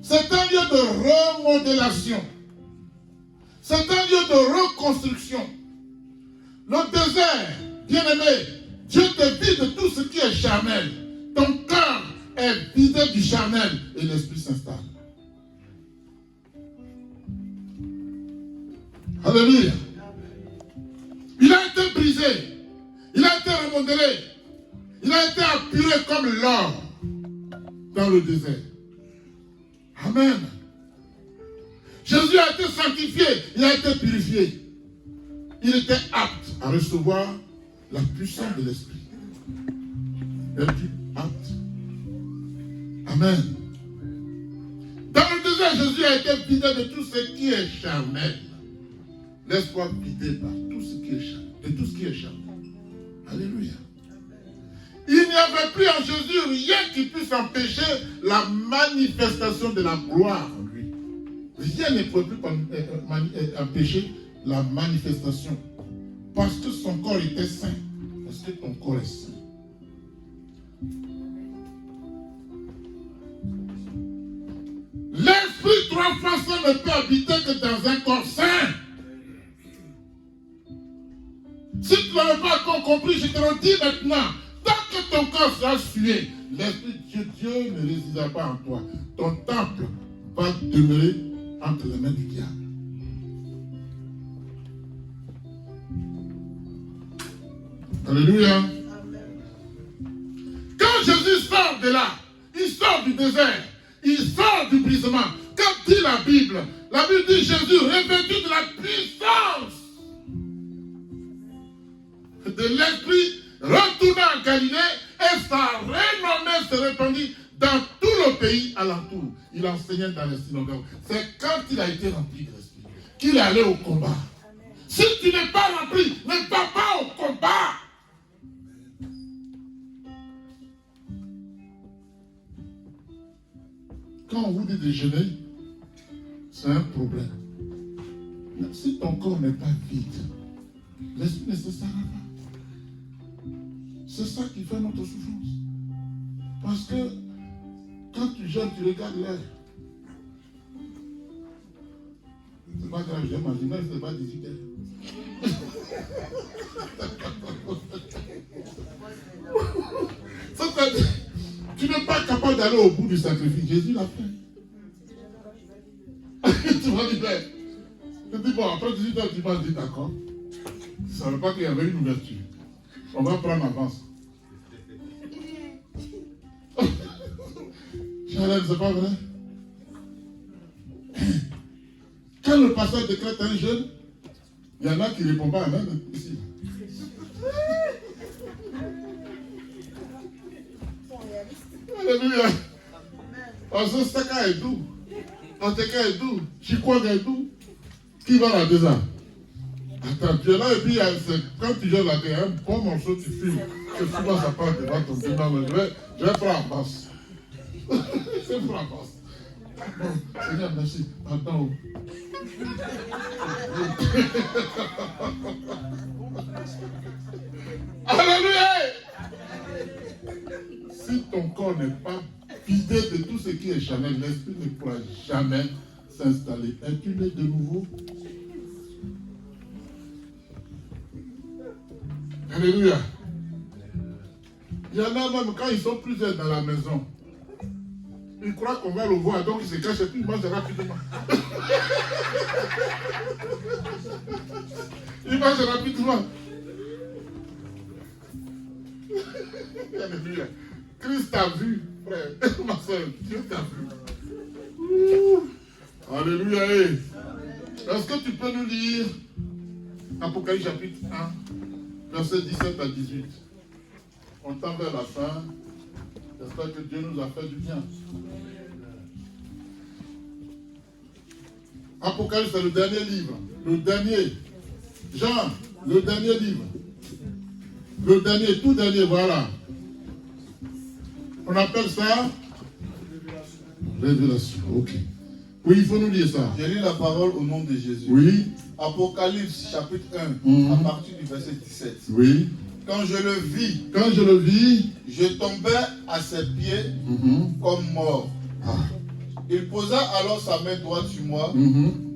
C'est un lieu de remodélation. C'est un lieu de reconstruction. Le désert, bien-aimé, Dieu te vide de tout ce qui est charnel. Ton cœur est vidé du charnel et l'esprit s'installe. Alléluia. Il a été brisé. Il a été remodelé. Il a été appuré comme l'or dans le désert. Amen. Jésus a été sanctifié. Il a été purifié. Il était apte à recevoir la puissance de l'esprit. Es-tu apte? Amen. Dans le désert, Jésus a été vidé de tout ce qui est charnel. Laisse-toi vider par tout ce qui est charnel. De tout ce qui est charnel. Alléluia. Il n'y avait plus en Jésus rien qui puisse empêcher la manifestation de la gloire en lui. Rien ne pouvait plus empêcher la manifestation. Parce que son corps était saint. Parce que ton corps est saint. L'esprit trois fois saint ne peut habiter que dans un corps saint. Si tu n'avais pas encore compris, je te le dis maintenant. Tant que ton corps sera sué, l'Esprit de Dieu ne résidera pas en toi. Ton temple va demeurer entre les mains du diable. Alléluia. Quand Jésus sort de là, il sort du désert, il sort du brisement. Quand dit la Bible dit Jésus revêtu de la puissance de l'Esprit, retourna en Galilée et sa renommée se répandit dans tout le pays alentour. Il enseignait dans les synagogues. C'est quand il a été rempli de l'Esprit qu'il est allé au combat. Si tu n'es pas rempli, ne va pas au combat. Quand on vous dit de jeûner, c'est un problème. Mais si ton corps n'est pas vide, l'esprit ne se sert pas. C'est ça qui fait notre souffrance. Parce que quand tu jeûnes, tu regardes l'air. C'est pas grave, j'ai mangé, mais c'est pas 18 heures. Ça veut dire, tu n'es pas capable d'aller au bout du sacrifice. Jésus l'a fait. Tu vas dire, je dis, bon, après 18 heures, tu vas dire, d'accord. Ça ne veut pas qu'il y avait une ouverture. On va prendre avance. Chalem, c'est pas vrai? Quand le pasteur décrète un jeûne, il y en a qui ne répondent pas à même ici. Alléluia. Parce que c'est ça est tout. Parce que est tout. Tu crois qu'il est tout. Qui va la déjà? Attends, tu es là et puis quand tu gères la terre, un bon morceau, tu filmes. Que souvent ça part devant ton Dieu. Non, mais je vais prendre en passe. Je vais prendre en passe. Bon, Seigneur, merci. Attends. Alléluia! Si ton corps n'est pas vidé de tout ce qui est charnel, l'esprit ne pourra jamais s'installer. Es-tu né de nouveau? Alléluia. Il y en a même quand ils sont plusieurs dans la maison. Ils croient qu'on va le voir, donc ils se cachent et puis ils mangent rapidement. Ils mangent rapidement. Alléluia. Christ t'a vu, frère. Ma soeur, Dieu t'a vu. Alléluia. Est-ce que tu peux nous lire Apocalypse chapitre 1, versets 17 à 18. On tend vers la fin. J'espère que Dieu nous a fait du bien. Apocalypse, c'est le dernier livre. Le dernier. Jean, le dernier livre. Le dernier, tout dernier, voilà. On appelle ça Révélation. Ok. Oui, il faut nous lire ça. Je lis la parole au nom de Jésus. Oui. Apocalypse chapitre 1, à partir du verset 17. Oui. Quand je le vis, je tombais à ses pieds comme mort. Il posa alors sa main droite sur moi,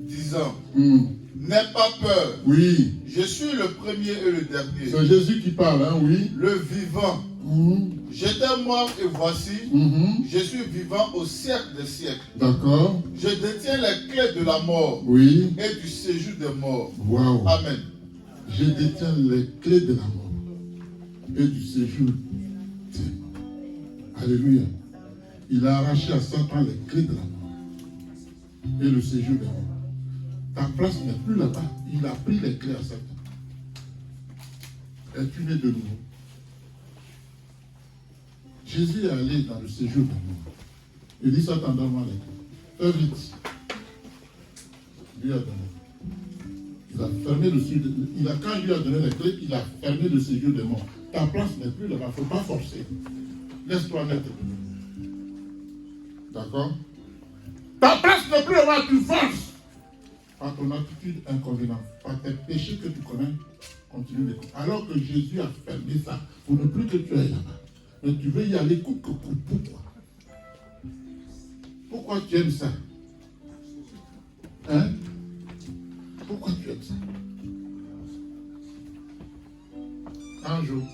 disant, n'aie pas peur. Oui. Je suis le premier et le dernier. C'est Jésus qui parle, hein, oui. Le vivant. J'étais mort et voici, je suis vivant au siècle des siècles. D'accord. Je détiens les clés de la mort et du séjour des morts. Wow. Amen. Je détiens les clés de la mort et du séjour des morts. Alléluia. Il a arraché à Satan les clés de la mort et le séjour des morts. Ta place n'est plus là-bas. Il a pris les clés à Satan. Es-tu né de nouveau? Jésus est allé dans le séjour des morts. Il dit, Satan, donne-moi les clés. Fais vite. Lui a donné. Il a fermé le séjour. Quand il lui a donné les clés, il a fermé le séjour des morts. Ta place n'est plus là-bas. Il ne faut pas forcer. Laisse-toi naître. D'accord? Ta place n'est plus là-bas. Tu forces. Par ton attitude inconvéniente. Par tes péchés que tu connais, continue de connaître. Alors que Jésus a fermé ça pour ne plus que tu ailles là-bas. Mais tu veux y aller coûte que coûte. Pourquoi? Pourquoi tu aimes ça? Hein? Pourquoi tu aimes ça? Un jour,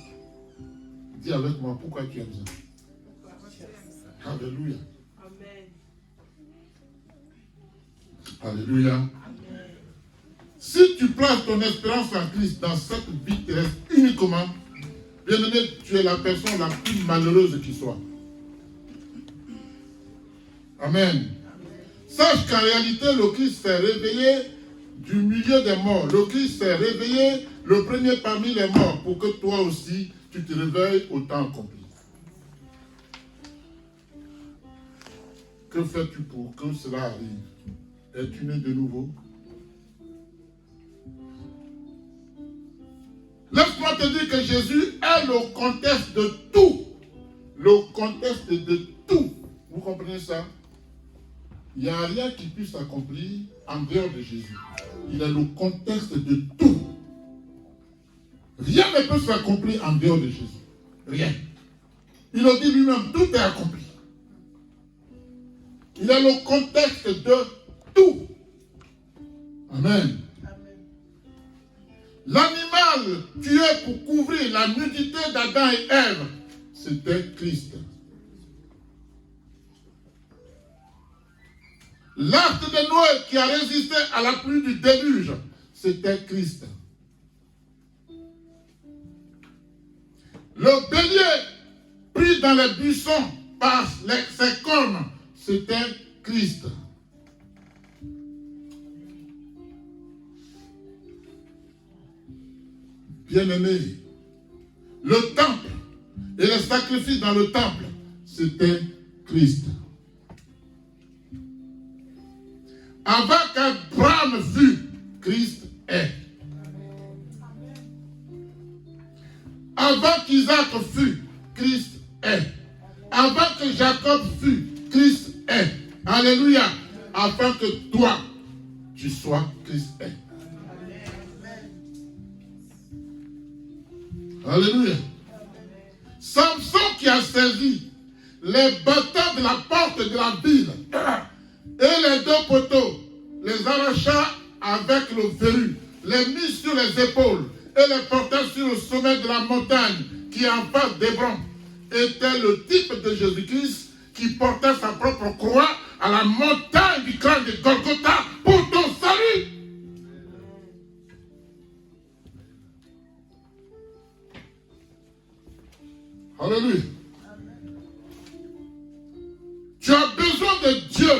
dis avec moi pourquoi tu aimes ça. Alléluia. Alléluia. Amen. Si tu places ton espérance en Christ dans cette vie terrestre uniquement, bien-aimé, tu es la personne la plus malheureuse qui soit. Amen. Sache qu'en réalité, le Christ s'est réveillé du milieu des morts. Le Christ s'est réveillé le premier parmi les morts pour que toi aussi, tu te réveilles au temps accompli. Que fais-tu pour que cela arrive? Es-tu né de nouveau? Laisse-moi te dire que Jésus est le contexte de tout. Le contexte de tout. Vous comprenez ça? Il n'y a rien qui puisse s'accomplir en dehors de Jésus. Il est le contexte de tout. Rien ne peut s'accomplir en dehors de Jésus. Rien. Il le dit lui-même, tout est accompli. Il est le contexte de tout. Amen. L'animal tué pour couvrir la nudité d'Adam et Ève, c'était Christ. L'arche de Noé qui a résisté à la pluie du déluge, c'était Christ. Le bélier pris dans les buissons par ses cornes, c'était Christ. Bien-aimé, le temple et les sacrifices dans le temple, c'était Christ. Avant qu'Abraham fût, Christ est. Avant qu'Isaac fût, Christ est. Avant que Jacob fût, Christ est. Alléluia. Afin que toi, tu sois, Christ est. Alléluia. Samson qui a saisi les battants de la porte de la ville et les deux poteaux, les arracha avec le verrou, les mit sur les épaules et les porta sur le sommet de la montagne qui est en face d'Hébron, était le type de Jésus-Christ qui portait sa propre croix à la montagne du cran de Golgotha pour ton salut. Alléluia. Tu as besoin de Dieu.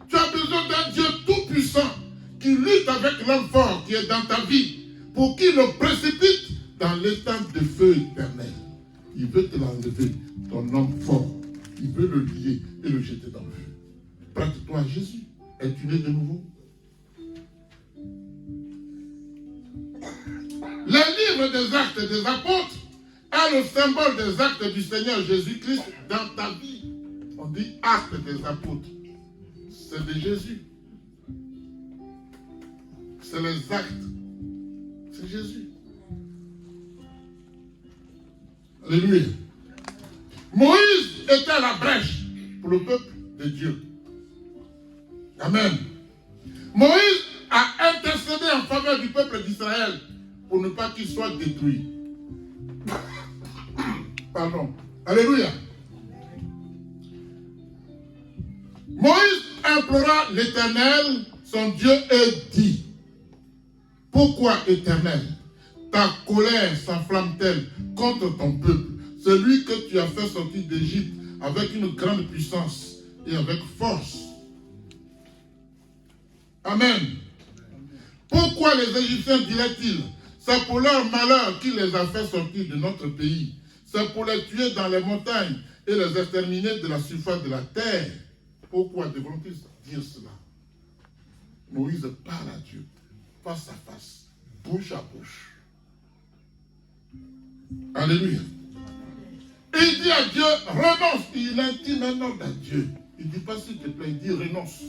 Tu as besoin d'un Dieu tout-puissant qui lutte avec l'homme fort qui est dans ta vie pour qu'il le précipite dans l'étang de feu éternel. Il veut te l'enlever, ton homme fort. Il veut le lier et le jeter dans le feu. Prête-toi à Jésus. Es-tu né de nouveau? Le livre des actes des apôtres est le symbole des actes du Seigneur Jésus-Christ dans ta vie. On dit actes des apôtres. C'est de Jésus. C'est les actes. C'est Jésus. Alléluia. Moïse était à la brèche pour le peuple de Dieu. Amen. Moïse a intercédé en faveur du peuple d'Israël pour ne pas qu'il soit détruit. Pardon. Alléluia. Moïse implora l'Éternel, son Dieu, et dit: pourquoi, Éternel, ta colère s'enflamme-t-elle contre ton peuple, celui que tu as fait sortir d'Égypte avec une grande puissance et avec force? Amen. Pourquoi les Égyptiens diraient-ils: c'est pour leur malheur qu'il les a fait sortir de notre pays? C'est pour les tuer dans les montagnes et les exterminer de la surface de la terre. Pourquoi devront-ils dire cela? Moïse parle à Dieu, face à face, bouche à bouche. Alléluia. Et il dit à Dieu: renonce. Il intime un ordre à Dieu. Il ne dit pas s'il te plaît, il dit renonce.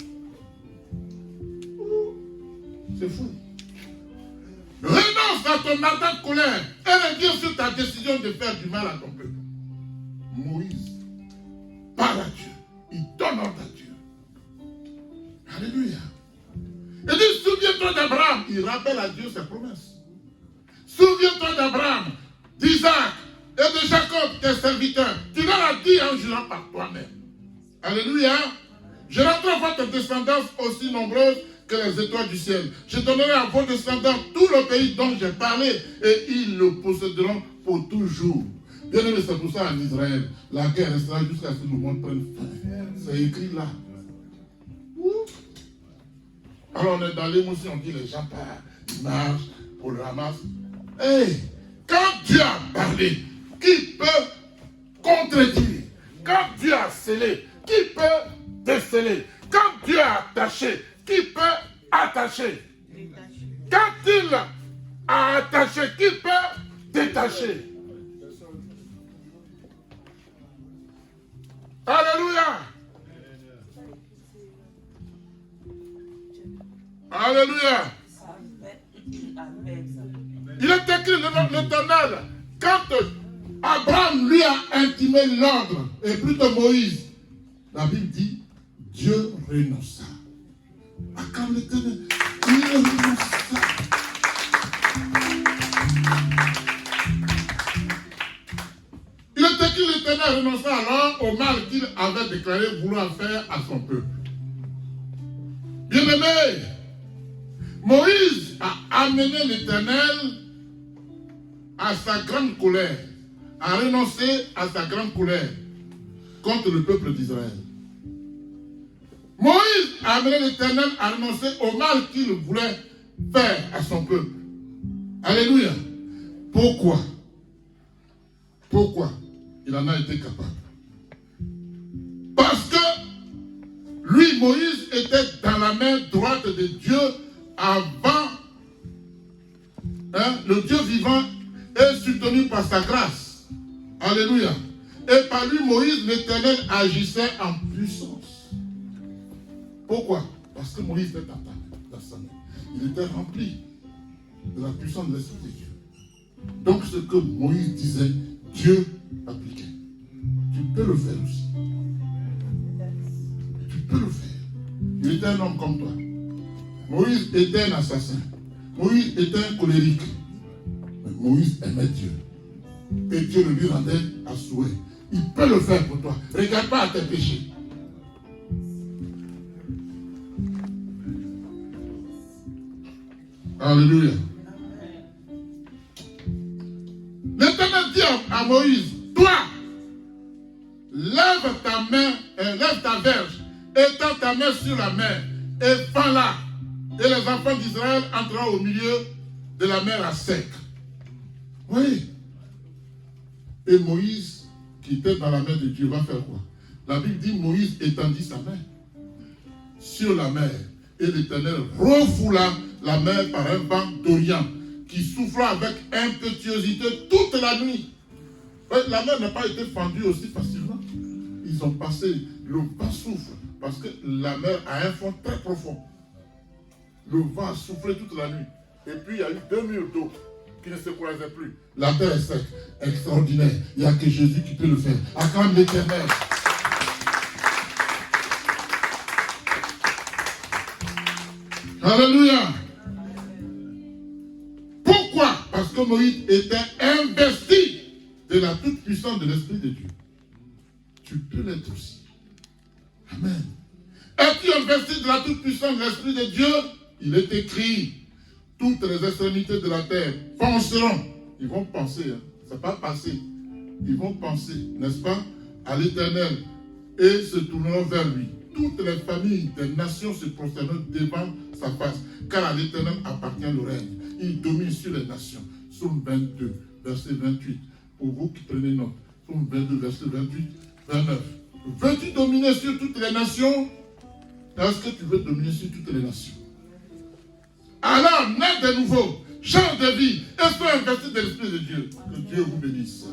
C'est fou. Renonce à ton ardente colère et reviens sur ta décision de faire du mal à ton peuple. Moïse parle à Dieu. Il donne ordre à Dieu. Alléluia. Il dit: souviens-toi d'Abraham. Il rappelle à Dieu ses promesses. Souviens-toi d'Abraham, d'Isaac et de Jacob, tes serviteurs. Tu leur as dit en jurant par toi-même. Alléluia. Je rendrai votre descendance aussi nombreuse que les étoiles du ciel. Je donnerai à vos descendants tout le pays dont j'ai parlé et ils le posséderont pour toujours. Bien aimé, c'est pour ça en Israël, la guerre restera jusqu'à ce que le monde prenne fin. C'est écrit là. Alors on est dans l'émotion, on dit les gens partent, ils marchent pour le Hamas. Hey, quand Dieu a parlé, qui peut contredire? Quand Dieu a scellé, qui peut déceler? Quand Dieu a attaché, qui peut attacher? Quand il a attaché, qui peut détacher? Alléluia. Alléluia. Il est écrit l'Éternel, quand Abraham lui a intimé l'ordre, et plutôt Moïse, la Bible dit: Dieu renonça. Ah, quand l'Éternel, il renonça. Il est écrit: l'Éternel renonça alors au mal qu'il avait déclaré vouloir faire à son peuple. Bien-aimé, Moïse a amené l'Éternel à sa grande colère, a renoncé à sa grande colère contre le peuple d'Israël. Moïse a amené l'Éternel à renoncer au mal qu'il voulait faire à son peuple. Alléluia. Pourquoi? Pourquoi il en a été capable? Parce que lui, Moïse, était dans la main droite de Dieu avant. Le Dieu vivant est soutenu par sa grâce. Alléluia. Et par lui, Moïse, l'Éternel agissait en puissance. Pourquoi? Parce que Moïse était dans sa main. Il était rempli de la puissance de l'Esprit de Dieu. Donc ce que Moïse disait, Dieu appliquait. Tu peux le faire aussi. Tu peux le faire. Il était un homme comme toi. Moïse était un assassin. Moïse était un colérique. Mais Moïse aimait Dieu. Et Dieu le lui rendait à souhait. Il peut le faire pour toi. Regarde pas à tes péchés. Alléluia. L'Éternel dit à Moïse, toi, lève ta main, lève ta verge, étends ta main sur la mer, et fends-la. Et les enfants d'Israël entreront au milieu de la mer à sec. Oui. Et Moïse, qui était dans la main de Dieu, va faire quoi? La Bible dit, Moïse étendit sa main sur la mer. Et l'Éternel refoula la mer par un vent d'Orient qui souffla avec impétuosité toute la nuit. La mer n'a pas été fendue aussi facilement. Ils ont passé, le vent souffle, parce que la mer a un fond très profond. Le vent a soufflé toute la nuit. Et puis il y a eu 2 murs d'eau qui ne se croisaient plus. La terre est sec, extraordinaire. Il n'y a que Jésus qui peut le faire. Acclame l'Éternel. Alléluia. Pourquoi? Parce que Moïse était investi de la toute-puissance de l'Esprit de Dieu. Tu peux l'être aussi. Amen. Es-tu investi de la toute-puissance de l'Esprit de Dieu? Il est écrit, toutes les extrémités de la terre penseront. Ils vont penser, hein. Ça ne va pas passer. Ils vont penser, n'est-ce pas, à l'Éternel et se tourneront vers lui. Toutes les familles des nations se prosterneront devant sa face, car à l'Éternel appartient le règne. Il domine sur les nations. Psaume 22, verset 28. Pour vous qui prenez note. Psaume 22, verset 28, 29. Veux-tu dominer sur toutes les nations? Est-ce que tu veux dominer sur toutes les nations? Alors, naît de nouveau, change de vie, et sois investi de l'Esprit de Dieu. Que Dieu vous bénisse.